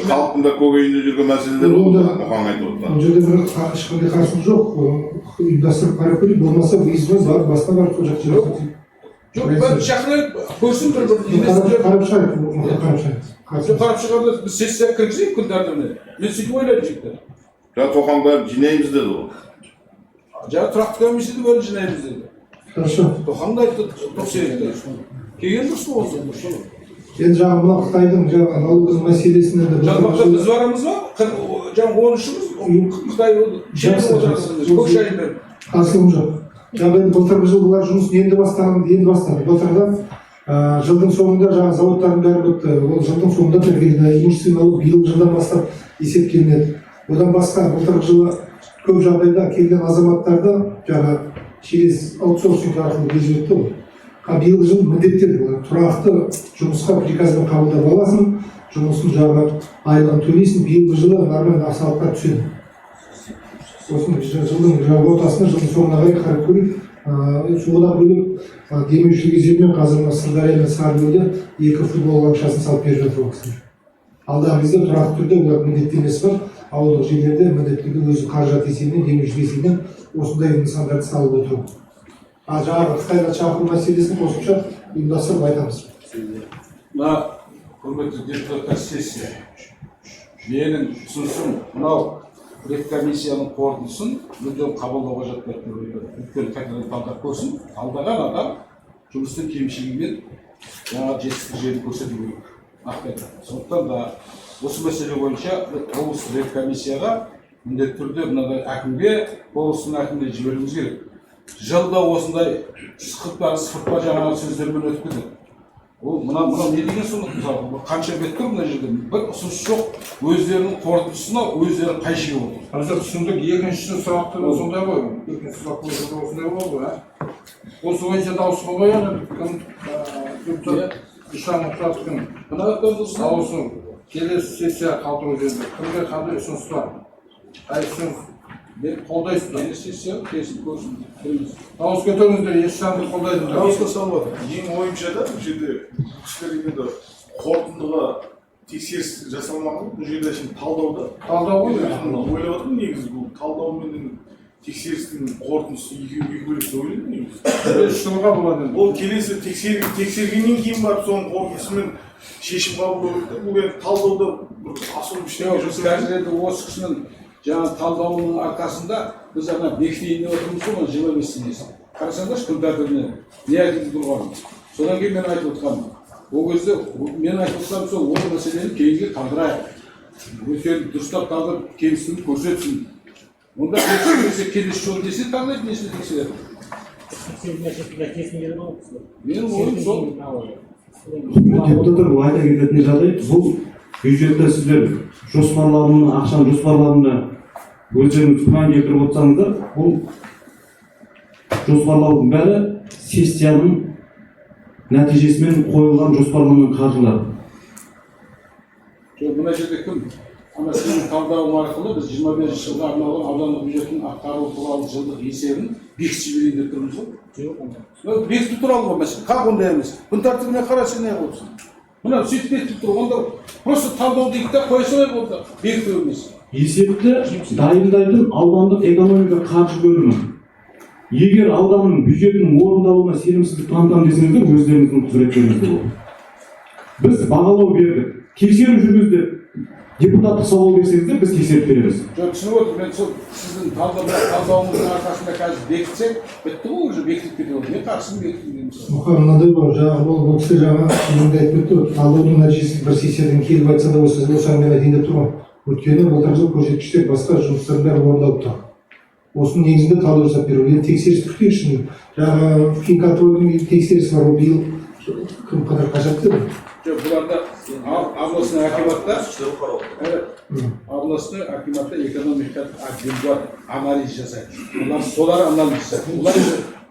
халықтың да көкейінде жүрген мәселелер мұқан айтып отыр. Бұл жерде бір ешқандай қарсылық жоқ. Ұйымдастырып қарап көрейік, болмаса выездіміз бар, басқа бар, сол жақта жүргізейік. жоқ, бәрін шақырайық, көрсін бір қарап шығайық. Қарап шығарда біз сессия кіргізейік күндеріне. Мен сөйтіп ойлаймын жігіттер. Тоқан бәрін жинаймыз деді ол. Жаңа тұрақты комиссияда бәрін жинаймыз деді. Хорошо. Тоқанды айтты, тоқсайында. Келген дұрыс болсын. Енді жаңағы мына Қытайдың жаңағы налогының мәселесіне де Жалпақта біз барамыз ба? Жаңағы 13'іміз Қытай көкшайында. қарсылығым жоқ. Жаңағы былтырғы жылы бұлар жұмысын енді бастады. Былтырда жылдың соңында жаңағы заводтардың бәрі бітті. Ол жылдың соңында тіркелді. Имущественный налог биыл жылдан бастап есептелінеді. Одан басқа былтырғы жылы көп жағдайда келген азаматтарды жаңағы через аутсорсинг арқылы беріп ғой. Биылғы жыл міндеттеді олар. Тұрақты жұмысқа приказбен қабылдап аласың, жұмысын жаңағы айлығын төлейсің, биылғы жылы нормальный салықтар түседі. Сосын жылдың ортасына, жылдың соңына қарай қарап көрейік. Одан бөлек демеушілік есебінен қазір Сырдария мен Сарыкөлде 2 футбол алаңшасын салып беріп жатыр ол кісілер. Алдағы кезде тұрақты түрде олар міндеттемесі бар. Ауылдық жерлерде міндетті түрде өзі қаражат есебінен, демеушілік есебінен осындай нысандарды салып отыр. Жаңағы Қытайға шақыру мәселесін қосымша ұйымдастырып айтамыз. Мына құрметті депутаттар сессия. Менің ұсынысым мынау редкомиссияның қорытындысын мүлдем қабылдауға жатпайтын өйткені қайтадан талдап көрсін. Алдаған адам жұмыстың кемшілігімен жаңағы жетістік жерін көрсету керек. Сондықтан да осы мәселе бойынша облыстық редкомиссияға міндетті түрде мынадай әкімге, облыстың әкіміне жіберуіміз керек. Жылда осындай сыпыртпа жаңағы сөздермен өтіп кетеді. Ол мына не деген сұмдық мысалы, қанша бет тұр мына жерде, бір ұсыныс жоқ, өздерінің қорытындысына өздері қайшы отыр. Қазір түсіндік, екінші сұрақты да сондай ғой. Екінші сұрақ бойынша осындай болды ғой. Осы бойынша дауыс қойған депутат Ишан Мұхтаровтың дауысын келесі сессия қалдыру жөнінде кімге қандай ұсыныс бар? Қай ұсыныс қолдайсыздар? Келесі сессия келісіп көрсін. Дауыс көтеріңіздер, Ишанды қолдайсыздар. Дауысқа салып жатыр. Ең ойымша да бұл жерде кісілер енді қорытындыға тексеріс жасалмаған. Бұл жерде şimdi талдауда. Талдау ғой. Ойлап отырмын негізі бұл талдау мен тексерістің қорытындысы екеуі бөлек деп ойлаймын негізі. 5 жылға болады. Ол келесі тексергеннен кейін барып соның қорытындысымен шешім қабылдау керек. Бұл енді талдауда бір асыл ештеңе Біз қазір енді осы кісінің жаңағы талдауының арқасында біз ана бекітейін деп отырмыз ғой 25 сенесі. Қарасаңдаршы күн тәртібіне не айтып тұрғанын. Содан кейін мен айтып отырғаным. Ол кезде мен айтып отырғаным сол ол мәселені кейінге қалдырайық. Өйткені дұрыстап талдап кемістігін көрсетсін. Онда келесі келесі жол десе таңдайды несіне тексереді. Менің ойым сол. Депутаттар бұл айта кететін жағдай, бұл бюджетті сіздер жоспарлауын, ақшаны жоспарлауында өздеріңіз күмән келтіріп отырсаңыздар, бұл жоспарлаудың бәрі сессияның нәтижесімен қойылған жоспарланған қаржылар. Мына жерде кім? Ана сіздің талдауым арқылы біз 25 жылға арналған аудандық бюджеттің атқару туралы жылдық есебін бекітіп жіберейін деп тұрмыз ғой. Бекітіп туралы ғой мәселе. Қақ ондай емес. Күн тәртібіне қараса не болсын? Мына сөйтіп бекітіп тұр. Онда просто талдау дейік та қоя салайық болды. Бекіту емес. Есепті дайындайтын аудандық экономика қаржы бөлімі. Егер ауданның бюджетінің орындалуына сенімсіздік танытамын десеңіздер, өздеріңіздің құзыреттеріңізде болды. Біз бағалау бердік. Тексеру жүргізді. Депутаттық сауал берсеңіздер, біз тексеріп береміз. Жоқ, түсініп отырмын. Мен сол сіздің талдауыңыздың арқасында қазір бекітсек, бітті ғой уже бекітіп кетеді. Мен қарсымын бекітіп дейміз. Мұқан мынандай бар, жаңағы ол кісі жаңа мында айтып кетті, талдаудың нәтижесі бір сессиядан келіп айтса да осы мен айтайын деп тұрмын. Өйткені былтырғы жылы көрсеткіштер басқа жұмыстардың бәрі орындалып тұр. Осының негізінде талдау жасап беру. Енді тексеріс күтейікші. Жаңағы финконтрольдің тексерісі бар, ол биыл кім қадар қажет деді. Жоқ, бұларда облыстың акиматта экономикалық агрегат анализ жасайды. Солар анализ жасайды.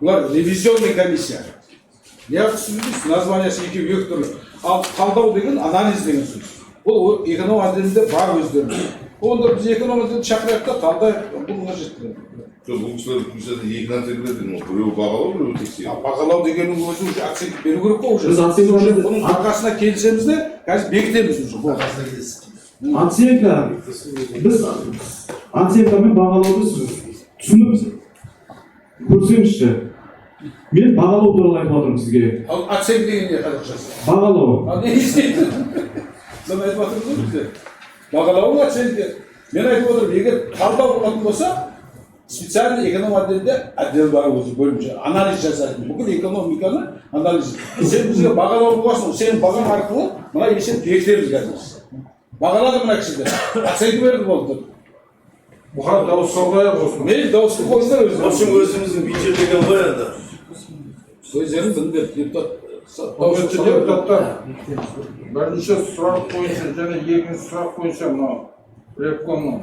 Бұлар ревизионный комиссия. Не түсінбейсіз, названиясы екі түрлі. Ал талдау деген анализ деген сөз. Бұл эконом әділінде бар өздерінде. Онда біз эконом әділді шақырайық та талдайық, бұл қажет. Бұл кісілер күнсәді екі нәрселер дедім, біреу бағалау, біреу тексеру. Бағалау дегеннің өзі уже оценка беру керек қой уже. Біз оценка бұның арқасына келісеміз де, қазір бекітеміз уже. Оценка, біз оценкамен бағалауды түсініп көрсеңізші. Мен бағалау туралы айтып отырмын сізге. Ал оценка деген не қазақшасы? Бағалау. Ал не істейді? Мен айтып отырмын ғой бізде. Бағалау оценка. Мен айтып отырмын, егер талдау болатын болса, специальный эконом отдел бар өзі бөлімше анализ жасайтын бүкіл экономиканы анализ. Сен бізге бағалау боласың, сен бағаң арқылы мына есеп бекітеміз қазір. Бағалады мына кісілер, оценка берді болды. Бұған дауыс қойып болсын. Мейлі дауысты қойсыңдар өзі. Общем, өзіміздің бюджет деген ғой енді. Өздерің біліңдер, депутат. Құрметті депутаттар, бірінші сұрақ бойынша және екінші сұрақ бойынша мынау ревкомның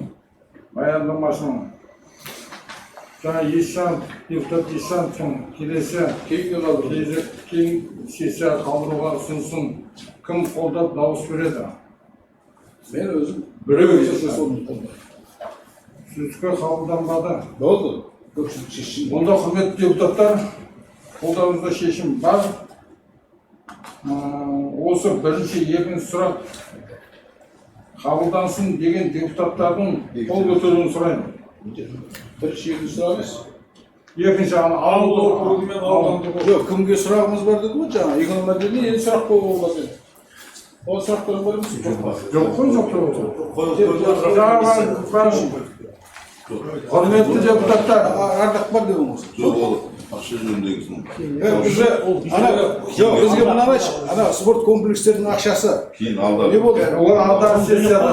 баяндамасының жаңа Ешанов, депутат Ешановтың келесі кейін сессия қалдыруға ұсынысын кім қолдап дауыс береді? Мен өзім Біреу қолдаймын. Сөзге қабылданбады. Болды. Көпшілік шешім. Онда құрметті депутаттар, қолдарыңызда шешім бар. Осы бірінші екінші сұрақ қабылдансын деген депутаттардың қол көтеруін сұраймын. Бірінші екінші сұрақ емес. Екінші ауыл округі мен аудандық Жоқ, кімге сұрағымыз бар деді ғой жаңа, эконом отделіне енді сұрақ қойуға болады. Ол сұрақтар бар емес? жоқ қой жоқ. Құрметті депутаттар, Ардақ бар деген осы. Жоқ, ол ақша жөніндегісін. Бізге мынаны айтшы, ана спорт комплекстердің ақшасы. Кейін алда. Не болды? ол алдағы сессияда.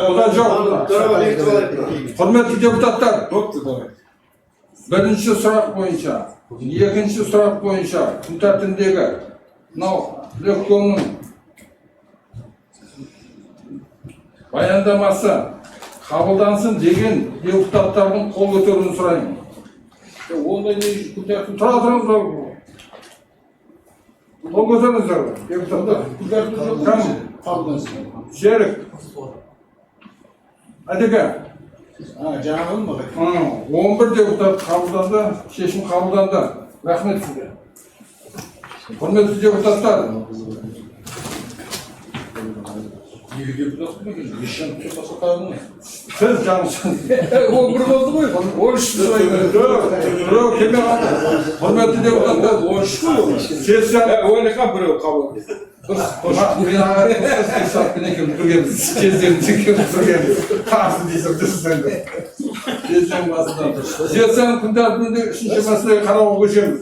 Бұда жоқ. Құрметті депутаттар, бірінші сұрақ бойынша, екінші сұрақ бойынша күн тәртібіндегі мынау ревкомның баяндамасы қабылдансын деген депутаттардың қол көтеруін сұраймын. Ондай не күн тәртібі? Тұра тұрыңыздар. Қол көтеріңіздер, депутаттар. Күн тәртібі жоқ. Кім? Қабылдансын. Серік. Әдеке. Жаңағы ма? 11 депутат қабылданды, шешім қабылданды. Рахмет сізге. Құрметті депутаттар, Екі депутат ма екен? Ешжан тұрпаса қағын. сіз жаңылсыз. Ол бір болды ғой. 13 Біреу келмей қалды. Құрметті депутаттар, 13 қой ол. сессия Ойлыққа біреу қабыл. Сессияның күн тәртібінде үшінші мәселеге қарауға көшеміз.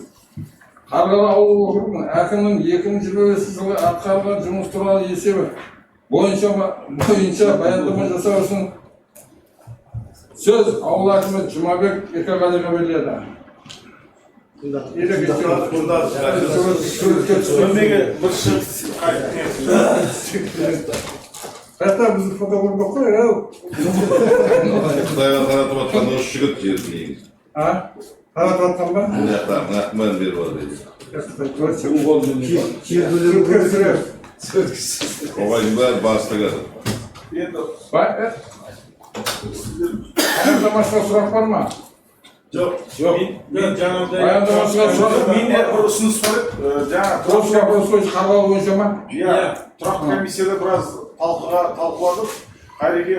Қарғалы ауыл округінің әкімнің 2025 жылы атқарылған жұмыс туралы есебі бойынша баяндама жасау үшін сөз ауыл әкімі Жұмабек Еркеғалиға беріледі. Қайта бізді фотоқұрып қой, Қытайға таратып атқан осы жігіт жерді негіз. таратып атқан ба? Нақман беріп алды. Оғайдың бәрі бастығы. Баяндамасына сұрақ бар ма? Жоқ. Мен жаңағыдай. Баяндамасына сұрақ Менде бір ұсыныс бар еді. Жаңа вопрос бойынша қарғалы бойынша ма? иә, тұрақты комиссияда біраз талқыладық. Қайреке,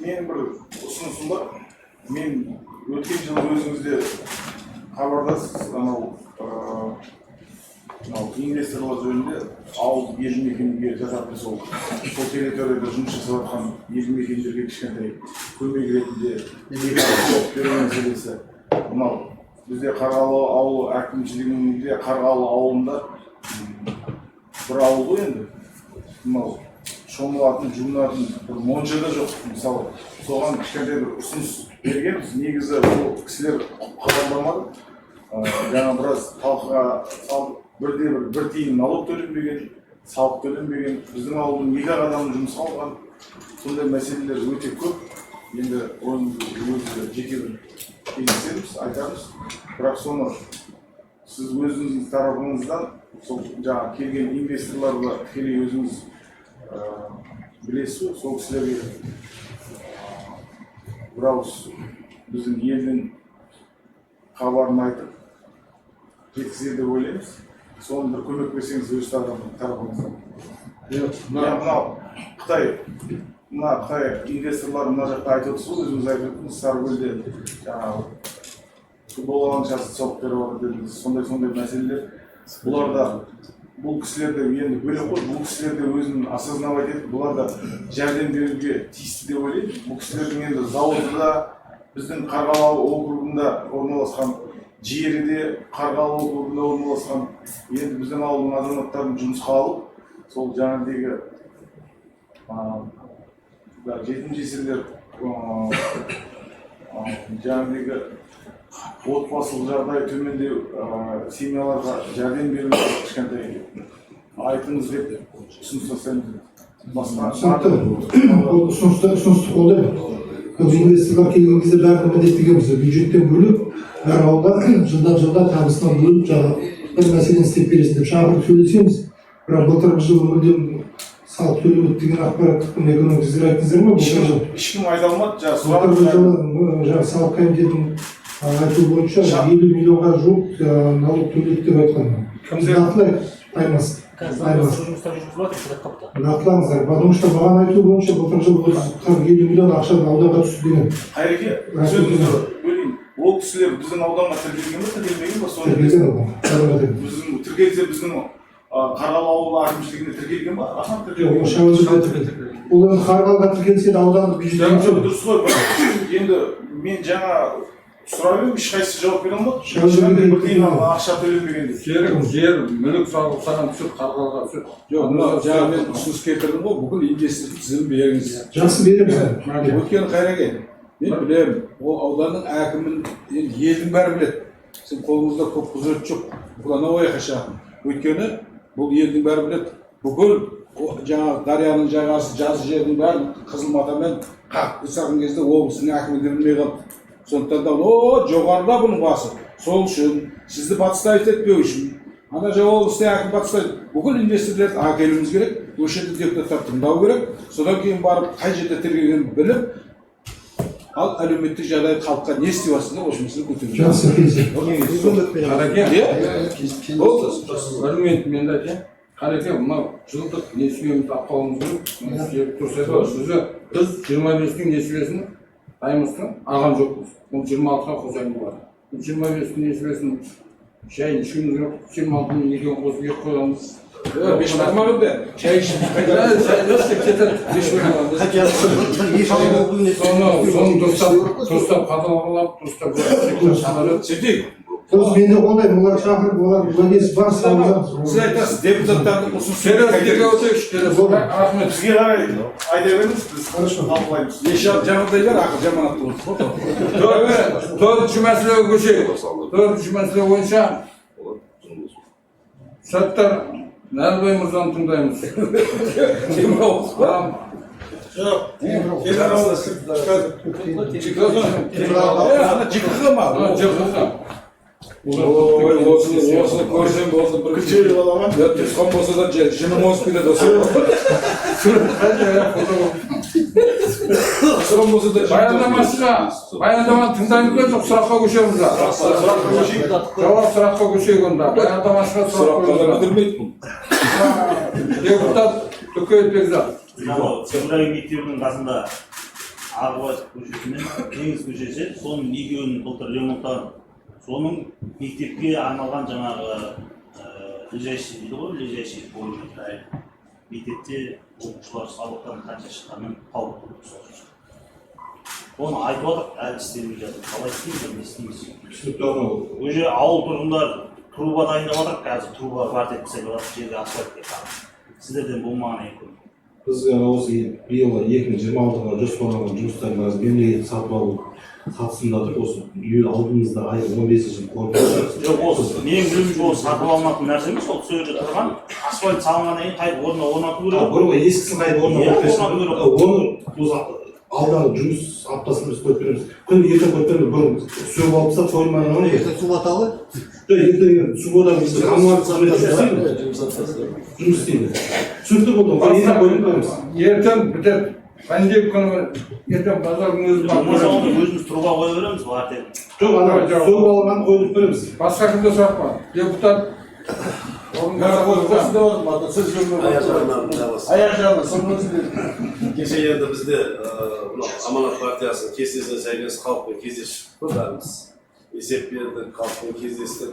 менің бір ұсынысым бар. Мен өткен жылы өзіңізде хабардасыз, анау инвесторлар жөнінде ауыл елді мекенге жасап сол территорияда жұмыс жасап жатқан елді мекендерге кішкентай көмек ретінде беру мәселесі. Мынау бізде Қарғалы ауылы әкімшілігінде Қарғалы ауылында бір ауыл ғой енді. Мынау шомылатын, жуынатын бір монша да жоқ. Мысалы, соған кішкентай бір ұсыныс бергенбіз. Негізі бұл кісілер қабылдамады. Жаңа біраз талқыға салып, бір тиын налог төленбеген, салық төленбеген, біздің ауылдың 2 адамның жұмысқа алған. Сондай мәселелер өте көп. Енді өзі жеке бір кездесеміз, айтамыз. Бірақ соны сіз өзіңіздің тарапыңыздан сол жаңа келген инвесторларды тікелей өзіңіз білесіз, сол кісілерге бір ауыз біздің елдің хабарын айтып жеткізеді деп ойлаймыз. Соны бір көмек берсеңіз өз тарапыңыздан. Мынау Қытай инвесторлары мына жақта айтып отырсыз, өзіңіз айтып отырсыз, Сарыкөлде жаңағы футбол алаңшасы салып беріп жатыр дедіңіз. Сондай мәселелер. Бұларда бұл кісілерді енді бөлек қой, бұл кісілерді өзін осознавать етіп, бұлар да жәрдем беруге тиісті деп ойлаймын. Бұл кісілердің енді зауыты да біздің Қарғалы округында орналасқан, жері де Қарғалы округында орналасқан. Енді біздің ауылдың азаматтарын жұмысқа алып, сол жаңағыдегі жетім жесірлер, жаңағыдегі отбасылық жағдайы төмендеу семьяларға жәрдем беруге кішкентай айтыңыз деп ұсыныс жасаймыз. ұсынысты қолдаймын. Инвесторлар келген кезде бәрін міндеттегенбіз. Бюджеттен бөліп, әр ауылда жылдан табысынан бөліп, бір мәселені істеп бересін деп шақырып сөйлесеміз. Бірақ былтырғы жылы мүлдем салық төлемеді деген ақпараттық экономикасыз айтыңыздар ма? Ешкім айта алмады. Былтырғы жылы салық комитетінің айтуы бойынша 50 миллионға жуық налог төледі деп айтқан. Нақтылай аймас. Нақтылаңыздар, потому что маған айтуы бойынша былтырғы жылы 50 миллион ақша ауданға түсті деген. Қайреке, сөзіңізді бөлейін. Ол кісілер біздің ауданға тіркелген бе, тіркелмеген бе? Тіркелген аудан. Тіркелсе біздің Қарғалы ауылы әкімшілігіне тіркелген ба? Ол Қарғалыға тіркелсе де ауданның бюджеті жоқ. Дұрыс қой, енді мен жаңа сұрап едім, ешқайсысы жауап бере алмады. Бірден ақша төленбеген деп. Жер, мүлік салып саған түсіп, Қарғалыға түсіп. Жоқ, жаңа мен ұсыныс келтірдім ғой, бүкіл инвестиция тізімін беріңіз. Жақсы береміз. Өйткені Қайреке, мен білемін, ол ауданның әкімін елдің бәрі біледі. Сен қолыңызда көп құзырет жоқ, плановой қашатын. Өйткені бұл елдің бәрі біледі. Бүкіл жаңағы Дарияның жағасы, жазы жердің бәрін Қызылматамен қақ жасаған кезде облыстың әкімі де білмей қалды. Сондықтан да жоғарыда бұның басы. Сол үшін сізді батыстан етпеу үшін ана облыстың әкім батыстан бүкіл инвесторларды әкелуіміз керек. Осы жерде депутаттар тыңдау керек. Содан кейін барып қай жерде тіркелгенін біліп, ал әлеуметтік жағдай халыққа не істеп жатсыңдар, осы мәселені көтеру. Жақсы Қареке, мен айтайын. Қареке, мынау жылдық несібемізді ақпауымыз керек. Тұрса сөзі, біз 25-дің несібесін аймыстың аған жоқпыз. Ол 26-ға қосайын бар. 25-дің несібесін шайын ішкіміз керек, 26-ның екеуін қосып ек қойғанбыз. Беш бақмағын да, шай ішіп соны достап қадалғылап, достап сөйтейік. Мен де қолдаймын, олар шақырып, олар уәдесі бар, сіз айтасыз, депутаттардың ұсынысы. Рахмет. Бізге қарай айта беріңіз, біз талқылаймыз. Жаңағыдайлар ақыл жаманатты болды. Төртінші мәселеге көшейік. Төртінші мәселе бойынша Саттар Нәрбай мырзаны тыңдаймыз. Осыны көрсем болсын бір күшейлі балама. Түсқан болса да жыным осып келеді осы. Түсқан болса да баяндаманы тыңдаймыз ба, жоқ сұраққа көшеміз ба? Жауап сұраққа көшейік онда. Баяндамашыға сұраққа бітірмейді. Депутат Төкеев Бекзат. Сыбырай мектебінің қасында Ағыбай көшесі мен Теңіз көшесі, соның екеуінің былтыр ремонттаған. Соның мектепке арналған жаңағы лежащий дейді ғой, лежащий бойынша мектепте оқушылар сабақтан қанша шыққанын тауып көріп соғып. Оны айтып отырып, әлі істелмей жатыр. Қалай істейміз, не істейміз? Уже ауыл тұрғындар труба дайындап жатыр, қазір труба квартет пісіріп жатыр, жерге асфальт деп қалды. Сіздерден болмаған екен. Біз осы биыл 2026-ға жоспарланған жұмыстарымыз мемлекеттік сатып алу қатысында тұр. Осы алдымызда айдың 15-ші қорытындысы. Жоқ, осы менің білуімше ол сатып алмайтын нәрсе емес, ол сол жерде тұрған асфальт салынғаннан кейін қайтып орнына орнату керек. Бұрынғы ескісін қайтып орнату керек. Оны алдағы жұмыс аптасында біз қойып береміз. Күні ертең қойып береміз. Бұрын су алып тастап қоймаған оны. Ертең су баталы? Ертең су бодан біз жұмыс істейді. Түсінікті болды. Ертең бітер. Пәндеп күні ертең базардың өзі өзіміз труба қоя береміз ғой ертең. Жоқ, су балығын қойып береміз. Басқа кімде сұрақ бар? Депутат Кеше енді бізде Аманат партиясының кестесіне сәйкес халықпен кездесіп бәріміз есеп бердік, халықпен кездестік.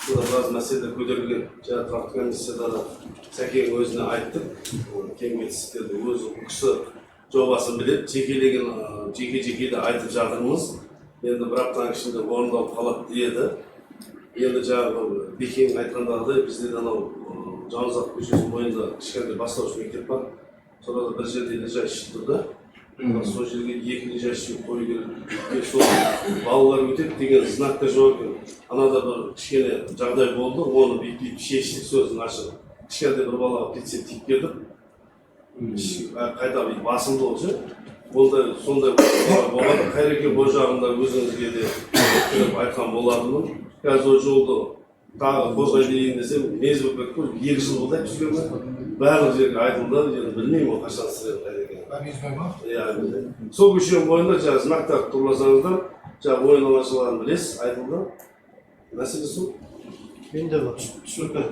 Burada biraz мәселелер көтерілген. Жаңа тұрақты комиссияда да Сәкен өзіне айттық. Кем кетістіктерді өзі бұл кісі жобасын біледі. Жеке де айтып жатырмыз. Енді бір аптаның ішінде орындалып қалады деді. Енді жаңағы Бекең айтқандағыдай бізде анау Жанұзақ көшесінің бойында кішкентай бастауыш мектеп бар. Сонда бір жерде лежащий тұрды. Сол жерге екі лежащий қою керек. Сол балалар өтеді деген знакта жоқ екен. Анада бір кішкене жағдай болды, оны бүйтіп шештік сөзін ашып. Кішкентай бір балаға прицеп тиіп келді. Қайта бүйтіп басымды олшы. Сондай болады. Қайреке бұл жағында өзіңізге де айтқан болатынмын. Қазір жолды тағы қозғай берейін десем, мез болып кетті. 2 жыл болды жүргенмін. Барлық жерге айтылды, енді білмеймін ол қашан сіздер қайрекен. Сол көшенің бойында жаңағы знактар тұрласаңыздар, жаңағы ойын алаңшаларын білесіз, айтылды. Мәселе сол. Менде бар. Түсінікті.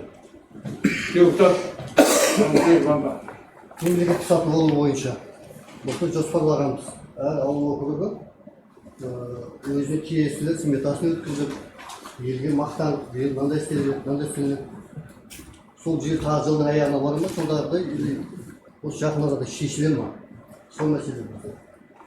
Депутат. Мемлекеттік сатып алу бойынша бұл жоспарлағанбыз. Әр ауыл округі өзіне тиесілі сметасын өткізіп, елге мақтанып, биыл мынандай істелінеді. Сол жер тағы жылдың аяғына бара ма, сондағыдай осы жақын арада шешіле ма? Сол мәселе.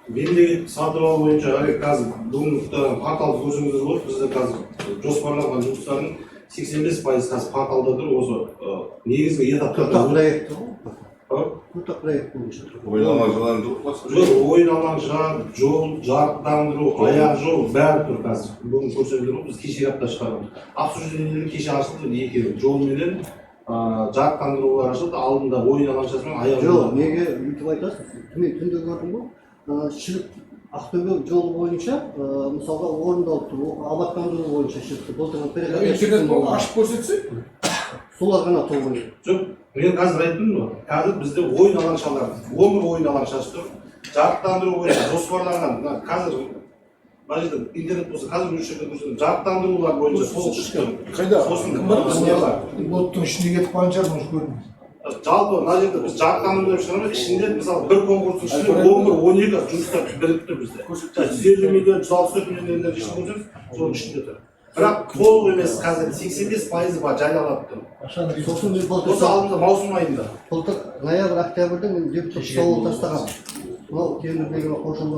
Мемлекеттік сатып алу бойынша қазір бүгінгі порталды көрсеңіздер болады. Бізде қазір жоспарланған жұмыстардың 85% қазір порталда тұр. Осы негізгі этаптарда проект Құлтақ проект бойынша. Ойын алаңшаларын жоқ, ойын алаңшалар, жол, жарықтандыру, аяқ жол бәрі тұр қазір. Бүгін көрсеңіздер болады. Біз кеше апта шығармыз. Обсуждениелер кеше ашылды, екеуі жол менен жарықтандырулар ашылды. Алдында ойын алаңшасы мен аяқ жол. Жоқ, неге үйтіп айтасыз? Мен түнде көрдім ғой. Шілік Ақтөбе жолы бойынша, мысалға орындалып тұр, абаттандыру бойынша шықты. Интернет ашып көрсетсе? Солар ғана толғын. Жоқ, мен қазір айттым ғой. Қазір бізде ойын алаңшалары, 11 ойын алаңшасы тұр. Жарықтандыру бойынша жоспарланған. Қазір Бажидан интернет болса, қазір өз жерде көрсетемін. Жарықтандырулар бойынша толық шықты. Қайда? Сосын кім бар? Оттың ішіне кетіп қалған шығар, может көрмейміз. Жалпы мына жерде біз жарықтандыру деп шығарамыз. Ішінде мысалы бір конкурстың ішінде 11-12 жұмыстар бірігіп тұр бізде. 150 миллион, 164 миллион теңгелер ішінде көрсеңіз, соның ішінде тұр. Бірақ толық емес, қазір 85% бар жайланып тұр. Сосын мен Осы алдымызда маусым айында. былтыр ноябрь октябрьда мен депутат сауал тастағам. Мынау темірбегіме қосылды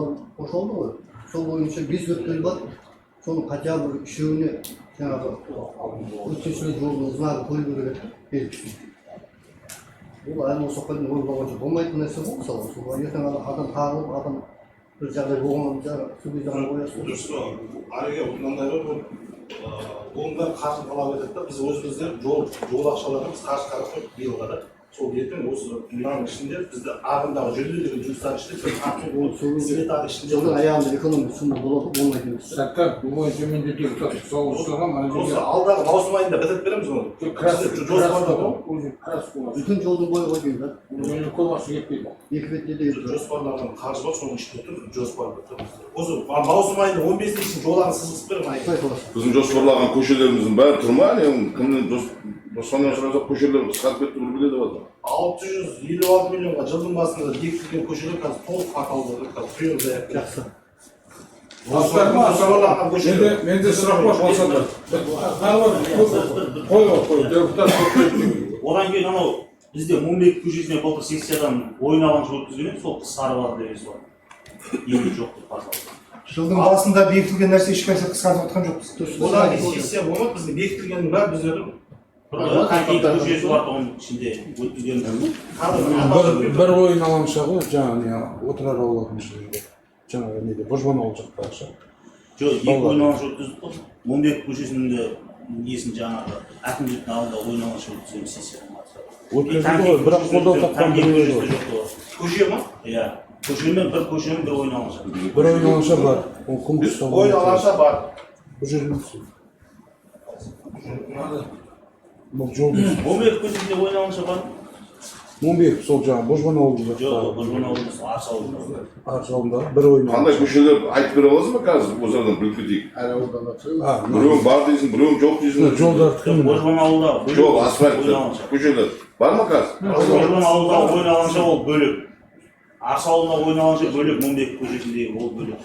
ғой. Сол бойынша 5 өткел бар. Соның хотя бы үшеуіне жаңағы өткіншілік жолының знагы қойылу керек белгісін. Бұл әлі осы уақытқа дейін орындалған болмайтын нәрсе ғой, мысалы. Сол ертең адам қағылып, адам бір жағдай болған жағдай қоясың. Дұрыс па? Ареге мынандай ғой, бұның қаржы талап етеді да, біз өзімізде жол ақшаларымыз қаржы қарастырып биылға да. Сол ертең осы мынаның ішінде бізді ағымдағы жөнделген жұмыстар ішінде сметаның ішінде жылдың аяғында экономика сумма болады, болмайтын емес. Сәттер, бұл бойынша менде депутат сауал ұстаған. осы алдағы маусым айында бітіріп береміз оны. Жоспарда ғой. Бүтін жолдың бойы ғой деймін да. Менің қолбасы кетпейді. Екі бетте де Жоспарланған қаржы бар, соның ішінде тұр, жоспарда тұр. Осы маусым айында 15-ні үшін жолағын сызғызып беремін. Біздің жоспарлаған көшелеріміздің бәрі тұр ма? Кімнен жоспарланған сұраса көшелер қысқарып кетті бір біледі ғой. 656 миллионға жылдың басында бекітілген көшелер қазір толық порталда тұр. Прием заявка. жақсы. Менде сұрақ бар, болсаңдар. Қой, депутат. Одан кейін анау бізде Мумбек көшесіне былтыр сессиядан ойын алаңшы өткізген, сол қысқарып алды деген сол. Енді жоқ деп порталда. Жылдың басында бекітілген нәрсе ешқайсы қысқартып отқан жоқпыз. Одан кейін сессия болады, бізде бекітілгеннің бәрі бізде көшесі бар оның ішінде өткізген. Бір ойын алаңша ғой, жаңағы отырар ауылының жерінде. Жаңағы неде, Божбан ауыл жақта ақша. Жоқ, екі ойын алаңшы өткіздік қой. Мумбек көшесінде несін жаңағы әкімдіктің алдында ойын алаңшы өткізген сессиядан Өткізді ғой, бірақ қолдау тапқан біреулер ғой. Көше ма? Иә. Көшемен бір ойын алаңша. Бір ойын алаңша бар. Ол конкурста ойын алаңша бар. Бұл жерде бұл жол емес. Мумбек көшесінде ойын алаңша бар. Мумбек сол жаңағы Божбан ауылы Жоқ, Божбан ауылы Арыс ауылы. Арыс ауылында бір ойын Қандай алаңша. көшелер айтып бере аласыз ба қазір? Осыдан біліп кетейік. Әр ауылдан Біреуің бар дейсің, біреуің жоқ дейсің. Жолдар кім? Божбан ауылда Жол, асфальт көшелер. Бар ма қазір? Божбан ауылда ойын алаңша ол бөлек. Арыс ауылында ойын алаңша бөлек, Мумбек көшесіндегі ол бөлек.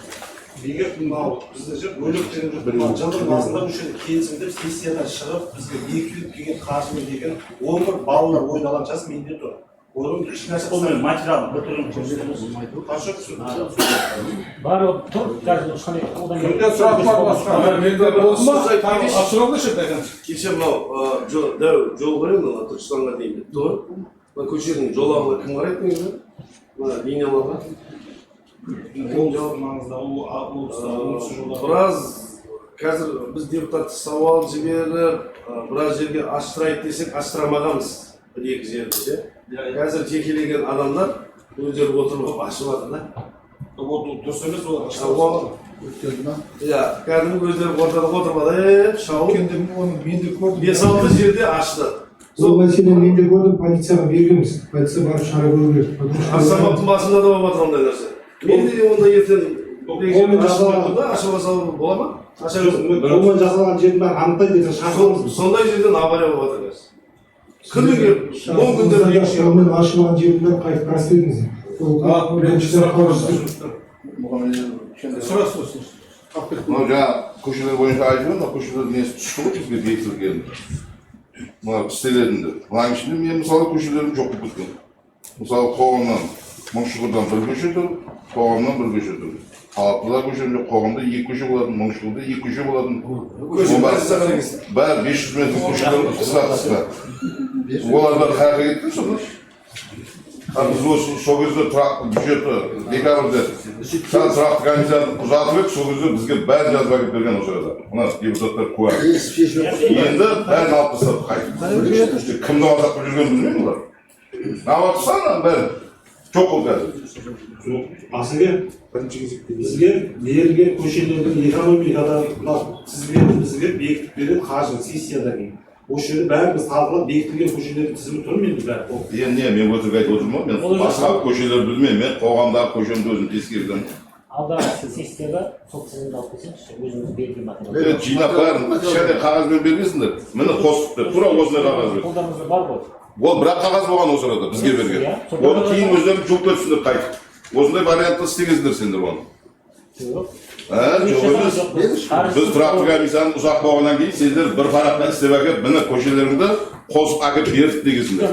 егер мынау бізде же бөлек деген жоқ жылдың басында осы жерде келісімдер сессиядан шығып бізге бекітіліп келген қаржымен деген 11 балалар ойналған жас менде тұр. Оның ешнәрсе Сонымен материал бір түрін көрсетеміз. қанша Бары тұр, қазір ешқандай одан Менде сұрақ бар басқа. Менде болсын ба? Асырауды шеткен. Кеше мынау жол бар еді мына Түркістанға дейін бітті ғой. Мына көшенің жолағына кім қарайды негізі? Мына линияларға. Біраз қазір біз депутат сауал жіберіп, біраз жерге аштырайық десек аштырамағанбыз. Бір-екі жерде. Қазір жекелеген адамдар өздері отырып ашып жатыр да. дұрыс емес олар. Иә, кәдімгі өздері ортада отырып шауып, Мен де көрдім. 5-6 жерде ашты. Сол мәселені мен де көрдім, полицияға бергенбіз. Полиция барып шара көру керек. Арсаматтың басында да болып жатыр ондай нәрсе. Мен де онда ертең ашып алса бола ма? Жолмен жасалған жердің бәрін анықтайды десе шақырыңыз. Сондай жерден авария болып жатыр қазір. Күніге 10 күндер Шамамен ашылған жердің бәрін қайтып қарсы беріңіз. Мынау жаңа көшелер бойынша айтып мына көшелердің несі түсті ғой бізге бекітілген. Мына істелетінді. Мынаның ішінде мен мысалы көшелерім жоқ болып кеткен. Мысалы қоғамнан Мыңшұғырдан бір көше тұр, қоғамнан бір көше тұр. Қалаптыда көшем жоқ, қоғамда 2 көше болатын, Мыңшұғырда 2 көше болатын. Бәрі 500 метр көшелер қысқа. Олар бәрі қайға кетті сонда? Біз осы сол кезде тұрақты бюджеті декабрьде тұрақты комиссияны ұзатып ек, сол кезде бізге бәрі жазып әкеп берген осы арада. Мына депутаттар куә. Енді бәрін алып тастады қайтып. Кімді алдап жүргенін білмеймін олар. Алып тастады бәрі. Жоқ ол қазір. Асылбек, бізге берілген көшелердің экономикада бізге бекітіп береді қаржы сессиядан кейін. Осы жерде бәріміз талқылап бекітілген көшелердің тізімі тұр менде бәрі. Енді мен өтірік айтып отырмын, мен басқа көшелер білмеймін, мен қоғамдағы көшемді өзім тескердім. алдағы сессияда сол тізімді алып келсеңізші, өзіңіз берген материал. Жинап бәрін кішкене қағазбен бергенсіңдер. Міне қосыпты, тура осындай қағазбен. Қолдарыңызда бар ғой. Ол бірақ қағаз болған осы арада бізге берген. Оны кейін өздері жұлып өтсіңдер қайтып. Осындай вариантты істегенсіңдер сендер оны. Жоқ емес. Біз тұрақты комиссияның ұзақ болғаннан кейін сендер бір параққа істеп әкеп, міне көшелеріңді қосып әкеп бердік дегенсіңдер.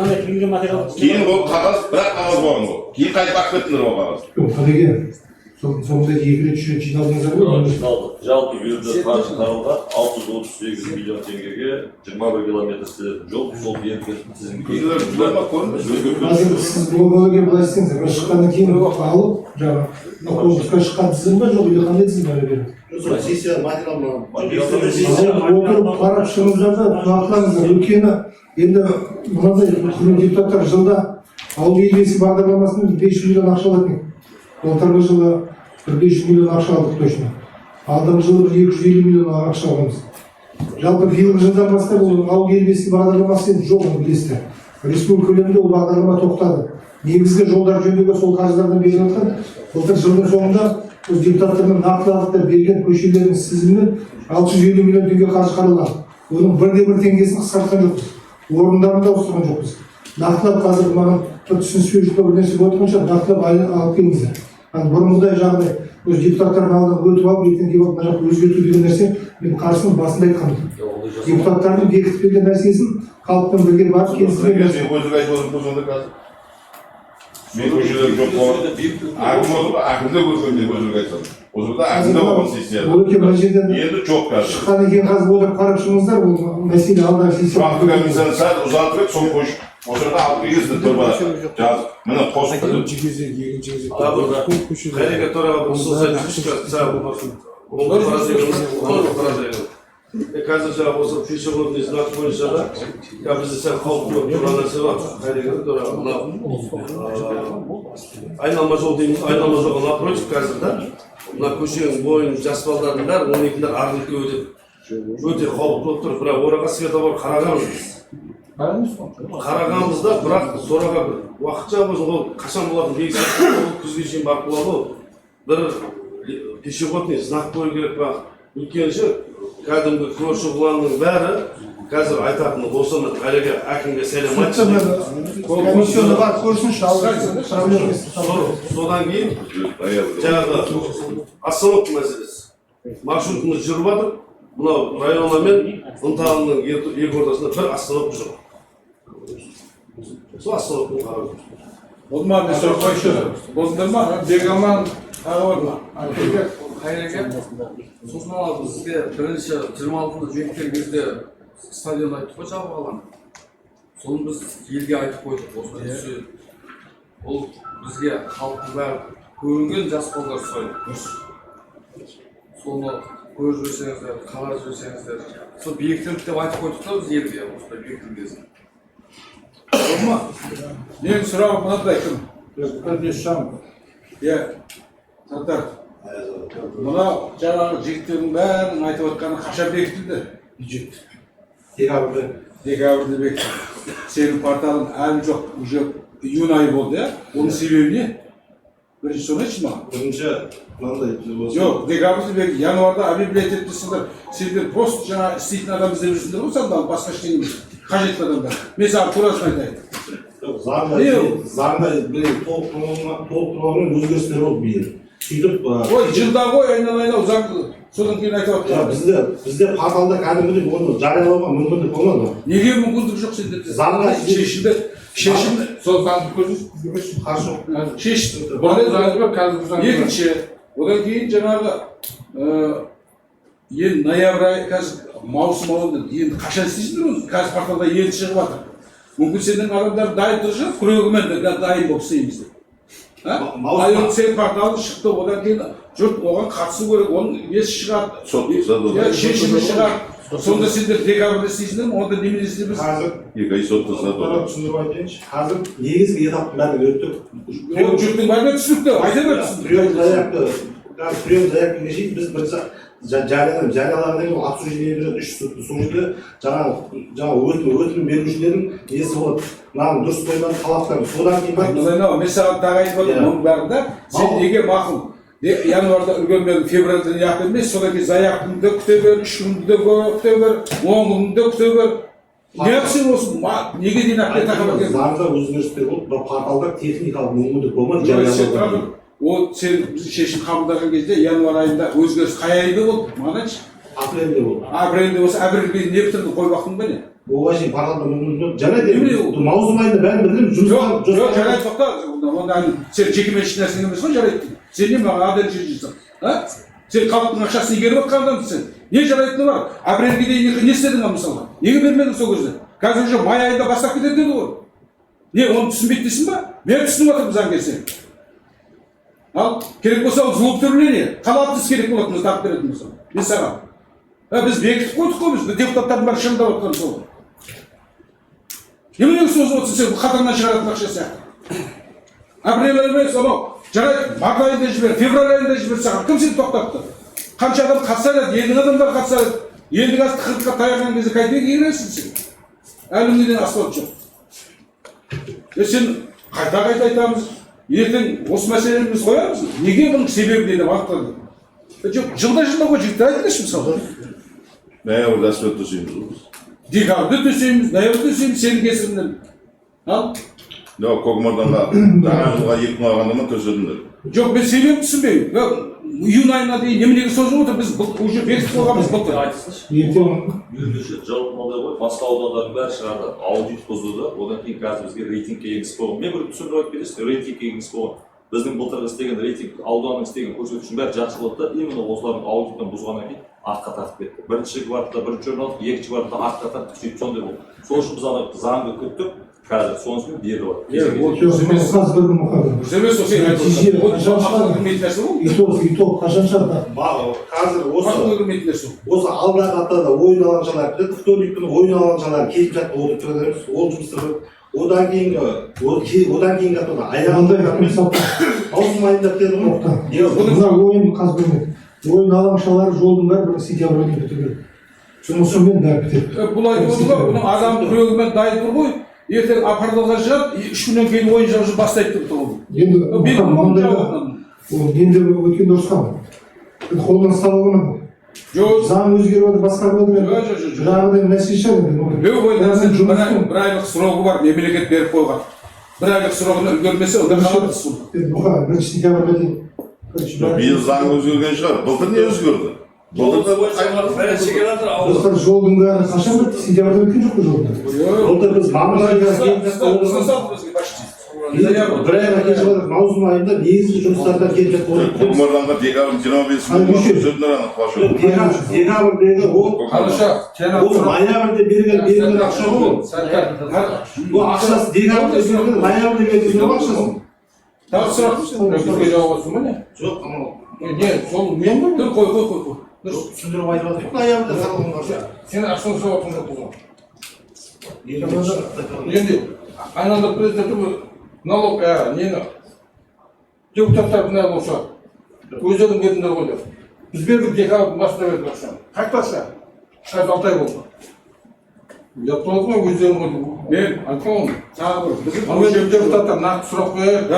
Кейін ол қағаз, бірақ қағаз болған ол. Кейін қайтып әкеп кеттіңдер ол қағаз. Соңында 2 рет жиналдыңыздар ғой? Жалпы бюджет қаржы қаралған 638 миллион теңгеге 21 километр істелетін жол, сол берілген тізімге. Қазір сіз блогерге былай істеңіздер, бір шыққаннан кейін алып, жаңағы конкурсқа шыққан тізім ба жоқ, или қандай тізім бәрі береді? Сессия материалын Отырып қарап шығыңыздар да нақтылаңыздар. Өйткені енді мынандай құрметті депутаттар жылда ауыл ел бесігі бағдарламасының 500 миллион ақша алатын. Былтырғы жылы 500 миллион ақша алдық точно. Алдыңғы жылы 250 миллион ақша аламыз. Жалпы биылғы жылдан бастап ол ауыл ел бесігі бағдарламасы енді жоқ, білесіздер. Республика көлемінде ол бағдарлама тоқтады. Негізгі жолдар жөндеуге сол қаржылардан беріп жатқан. Былтыр жылдың соңында депутаттармен нақтылықта берген көшелердің тізімінен 650 миллион теңге қаржы қаралған. Оның 1-1 теңгесін қысқартқан жоқпыз. Орындарын да ауыстырған жоқпыз. Нақтылап қазір маған түсініспеушілік бір нәрсе болып жатқан шығар, нақтылап алып келіңіздер. Бұрынғыдай жағдай, өз депутаттардың алдын өтіп алып, ертең келіп мына жақты өзгерту деген нәрсе мен қарсымын, басында айтқанмын. Депутаттардың бекітіп берген нәрсесін халықпен бірге барып келісілген нәрсе. Мен көшелер жоқ болған. Әкім отыр ба? Әкімде көргенде өзірге айтсам. Осында әкімде болған сессияда. Ол екен мына жерден енді жоқ қазір. шыққан екен қазір отырып қарап шығыңыздар, ол мәселе алдағы сессия. Тұрақты комиссияны сәл ұзартып ек, соны қойып. Осы жерде алып келгенсіздер тұрбада. Жазып. Міне қосып тұрды. Қайреке төраға бір ұсыныс айтып қазір жаңағы осы пешеходный знак бойынша да бізде сәл қауіпті болып тұрған нәрсе бар. Қайреке төраға мына айналма жол дейміз, айналма жолға напротив қазір да мына көшенің бойын жас балдардың бәрі 12-дер арғылыққа өте қауіпті болып тұр. Бірақ ораға светофор қарағанбыз біз. Қарағанбызда, бірақ сораға бір уақытша ол қашан болатын белгісіз күзге шейін барып болады ғой. Бір пешеходный знак қою керек па. Өйткені кәдімгі көрші құланның бәрі қазір айтатын осыны әлгі әкімге сәлем айтшы. комиссияны барып көрсінші, Содан кейін жаңағы остановка мәселесі. Маршрутымыз жүріп жатыр. Мынау района мен Ынталының екі ортасында бір остановка жоқ. Сол остановканы қарап жүр. Olmaz ne soru koyuyor. Bozdurma. Degaman ağırma. Hayırlı sosun aldı. Sizge birinci 26'da jüyetler кезде stadion айтып қой жабып алған. Соны біз елге айтып қойдық. Осыны түсі. Ол бізге халықтың бәрі көрінген жас балдар сұрайды. Соны көріп жүрсеңіздер, қарап жүрсеңіздер. Сол бекітілді деп айтып қойдық та біз елге. Осындай бекітілгесін. Olmaz. Benim sıram mınaday kım. Ya, Tatar. Buna жаңағы жігіттердің бәрін айтып отқаны қашан бекітілді? Декабрьде бекітілді. Senin порталың әлі жоқ, уже июнь айы болды, ya. Onun sebebi ne? Бірінші соны айтшы маған. Бірінші мынандай Жоқ, декабрьде бекітілді. Январда объявлять етіпсіңдер. Сендер просто жаңа істейтін адам іздеп жүрсіңдер ғой, сонда басқа ештеңе емес. Қажетті адамдар. Мен саған турасын айтайын. заңда толықтырулармен өзгерістер болды биыл. Сөйтіп, ой, жылда ғой айналайын заңды. Содан кейін айтып отыр. Бізде порталда кәдімгідей оны жариялауға мүмкіндік болмады. Неге мүмкіндік жоқ сендерде? Заңға шешімді Сол заңды көрсіз. қарсы шешті. Екінші, Одан кейін жаңағы енді ноябрь айы қазір маусым алынды. Енді қашан істейсіңдер оны? Қазір порталда енді шығып жатыр. Мүмкін сенің адамдар дайын тұр шығар, күрегімен де дайын болып істейміз деп. Айыл сен порталы шықты, одан кейін жұрт оған қатысу керек, оның несі шығады, шешімі шығады. Сонда сендер декабрьде істейсіңдер ме? Онда немен істейміз? түсіндіріп айтайыншы. Қазір негізгі этаптың бәрін өттік. Жұрттың бәріне түсінікті, айта бер. Прием заявкаға шейін біз бірінші жариялағаннан кейін обсуждение береді 3 сутка. Сол жерде жаңағы өтінім берушілердің несі болады. Мынаның дұрыс қоймаған талаптарын. Содан кейін Мен саған тағы айтып отырмын, оның бәрінде сен неге мақұл? Январда үлгермедің, февральда яқ емес, содан кейін заявкаңды да күте бер, 3 күнді де күте бер, 10 күнді де күте бер. Неғып осы? Неге дейін ақпен тақап әкелдің? Заңда өзгерістер болды, бірақ порталда техникалық мүмкіндік болмады жариялауға. Ол сен шешім қабылдаған кезде январь айында өзгеріс қай айда болды? Маған айтшы. Апрельде болды. Апрельде болса, апрельге не бітірді қойып уақытың ба не? Оған шейін порталда мүмкіндік жаңа деді. Маусым айында бәрін білдім. Жоқ, жарайды тоқта. Онда сен жекеменшік нәрсе емес қой жарайды. Сен не маған адал жүрсің? Сен халықтың ақшасын игеріп отқан адамсың. Не жарайтыны бар? Апрельге дейін не істедің мысалға? Неге бермедің сол кезде? Қазір уже май айында бастап кетеді деді ғой. Не, оны түсінбейді дейсің ба? Мен түсініп отырмын заң келсең. Ал керек болса ол злоупотребление. Қалай біз керек болатын тап беретін болса. Мен саған. Біз бекітіп қойдық қой біз. Депутаттардың бәрі шындап отқан сол. Немене созып отырсың сен қатарынан шығаратын ақша сияқты. Апрель емес, анау жарайды, март айында жібер, февраль айында жібер саған. Кім сені тоқтатты? Қанша адам қатысады, елдің адамдар қатысады. Елдің асты қырыққа таяған кезде қайтпен киінесің сен. Әліңден асфальт жоқ. Сен қайта айтамыз. Ертең осы мәселені біз қоямыз. Неге бұның себебі дейді анықталды? Жоқ, жылда ғой жігіттер айтыңызшы мысалы. Ноябрьда асфальт төсейміз. Декабрьда төсейміз, ноябрьда төсейміз, сенің кесіріңнен. Ал? Жоқ, Көкмарданға жаңа жылға 2 күн алғанда ма төседіңдер? Жоқ, мен себебін түсінбеймін. Июнь айына дейін неменеге созып отыр, біз уже бекітіп қойғанбыз былтыр. Жүргізуші жалпы мынандай ғой, басқа аудандардың бәрі шығарды, аудит бұзды, одан кейін қазір бізге рейтингке енгізіп қойған. Мен бір түсіндіріп айтып кетесіз, рейтингке енгізіп қойған. Біздің былтырғы істеген рейтинг, ауданның істеген көрсеткішінің бәрі жақсы болды да, именно осылардың аудиттен бұзғаннан кейін артқа тартып кетті. Бірінші кварталда бірінші орын алдық, екінші кварталда артқа тартып сөйтіп сондай болды. Сол үшін біз ана заңды күттік, қазір сонысын беріп осы алдағы аптада ойын алаңшалар бітеді, вторник күні ойын алаңшалар келісімшартқа отырып тұрады, ол жұмыстар одан кейінгі аптада маусым айында бітеді ғой. Мына ойын қазір білмеді. Ойын алаңшалары жолдың бәрі бір сентябрьде бітеді. Жұмысымен бәрі бітеді. Бұл айтып отыр ғой, бұның адам күрегімен дайын тұр ғой. Ертең апардалға шығады, 3 күннен кейін ойын жаушы бастайды деп тұр. Енді өткен дұрыс қалды. Қолдан ұстап алған Жоқ. Заң өзгеріп отыр, басқа болып отыр. Жоқ. Жаңағыдай нәрсе шығар. Жоқ, бір айлық сұрағы бар, мемлекет беріп қойған. Бір айлық сұрағын үлгермесе, одан қаламыз бұл. Бұға 1 сентябрьге дейін. Биыл заң өзгерген шығар. Былтыр не өзгерді? Достар, жолдың бәрі қашан бітті? Сентябрьда біткен жоқ қой жолдар. Былтыр біз бір айға кетіп жатыр. Маусым айында негізгі жұмыстардан келіп жатыр. Құмарданға декабрь 25 Декабрьдегі ол ноябрьде берген ақша ғой. Бұл ақшасы декабрьде берген, ноябрьде берген ақшасы. Тағы сұрақ өзіңізге жауап алсын ба не? Жоқ, анау. Не, сол мен ба? Қой. Түсіндіріп айтып жатыр. Ноябрьде салынған ақша. Сен ақшаны сұрап отырған жоқ. Енді айналдырып президенті налог, нені депутаттардың налог шығады. Өздерің бердіңдер ғой деп. Біз бердік декабрьдің басында бердік ақшаны. Қайта ақша? Қазір 6 ай болды. Ұят болады ма өздерің ғой? Мен айтпауым. Тағы депутаттар нақты сұрақ қояйық.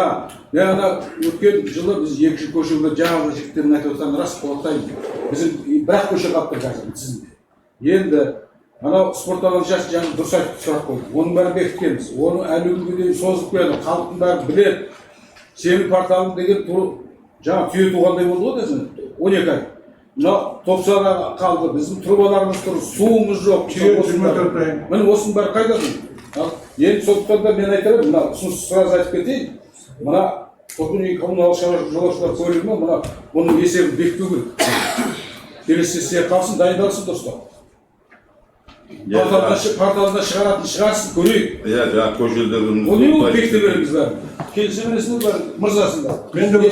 Мен ана өткен жылы біз 2 жыл көшеге жаңағы жігіттерін айтып отырған рас қуаттаймын. Bizim бір-ақ көше қалып тұр қазір сізде. Енді анау спорт алаң жасы жаңа дұрыс айтып сұрақ қойды. Оның бәрін бекіткенбіз. Оны әлі күнге дейін созып қояды. Халықтың бәрі біледі. Сенің порталың деген жаңа түйе туғандай болды ғой десін. 12 ай. Мына топсаға қалды. Біздің трубаларымыз тұр, суымыз жоқ. Міне осының бәрі қайда? Енді сондықтан да мен айтарым, мына ұсыныс сразу айтып кетейін. Мына тұрғын үй коммуналдық шаруашылық жолаушылар көлігіне мына бұның есебін бекіту керек. Келесі сессия қалсын, дайындалсын достар. Порталында шығаратын шығарсын, көрейік. Иә, жаңа көшелердің... Ол не ол бекіте беріңіз бәрін. Келісімінесінің бәрін мырзасында. Мен де бір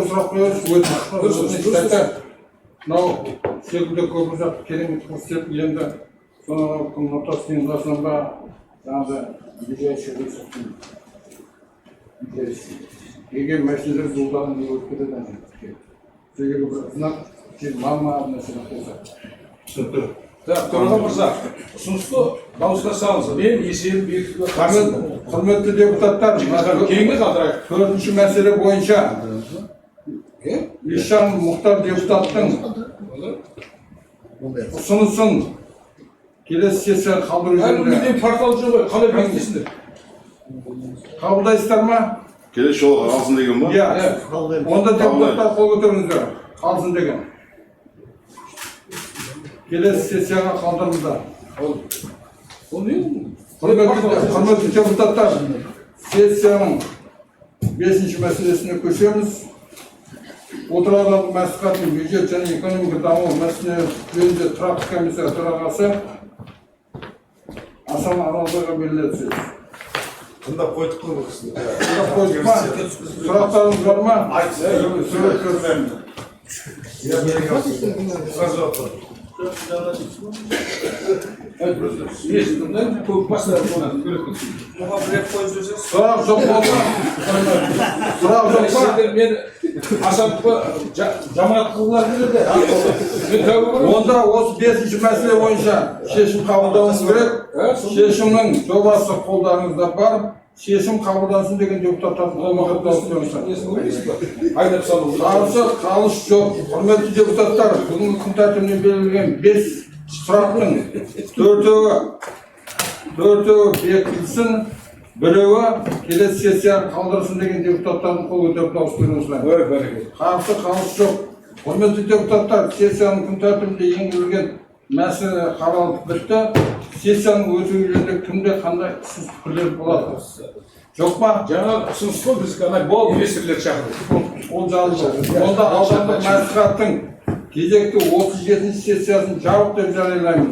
сұрақ қоярыз. Мынау секілді көп ұзақ керемет көрсетіп, енді соны күн ортасының басынан ба жаңағы ближайший высоткин. Егер мәселелер жолдарын не өткеді де себебі бір знак мама нәрсені қойса. Төраға мырза, ұсынысты дауысқа салыңыз. Мен есебін бекітуге қарсымын. Құрметті депутаттар, кейінгі қалдырайық. 4-ші мәселе бойынша Ишан Мұхтар депутаттың ұсынысын келесі сессия қалдыру жөнінде портал жоқ, қалай бекітесіңдер? Қабылдайсыздар ма? Келесі жолға қалсын деген ба? Иә, онда депутаттар қол көтеріңіздер, қалсын деген. Келесі сессияға қалдырыңыздар. Ол не? Құрметті депутаттар, сессияның 5-ші мәселесіне көшеміз. Отырардағы мәслихаттың бюджет және экономика даму мәселелері жөнінде тұрақты комиссия төрағасы Асан Аралбайға беріледі сөз. Тыңдап қойдық қой бұл кісіні. Тыңдап қойдық ма? Сұрақтарыңыз бар ма? Сурет көрсетемін. Сұрақ жоқ болма. Сұрақ жоқ па? Мен Асанқы жамағат қылылар береді. Онда осы 5-ші мәселе бойынша шешім қабылдауыңыз керек. Шешімнің жобасы қолдарыңызда бар. Шешім қабылдансын деген депутаттардың қолмағат дауыстырыңыздар. Айдап салу. Қалыс жоқ. Құрметті депутаттар, бүгінгі күн тәртібіне берілген 5 сұрақтың 4-еуі бекітілсін, 1-еуі келесі сессияға қалдырсын деген депутаттардың қол көтеріп дауыс беріңіздер. Қарсы қалыс жоқ. Құрметті депутаттар, сессияның күн тәртібінде енгізілген мәселе қаралып бітті. Сессияның өтуі жөнінде кімде қандай ұсыныс пікірлер болады? Жоқ па? Жаңа ұсыныс қой біз ғана бол министрлер шақырдық. Ол жазылды. Онда аудандық мәслихаттың кезекті 37-ші сессиясын жабық деп жариялаймын.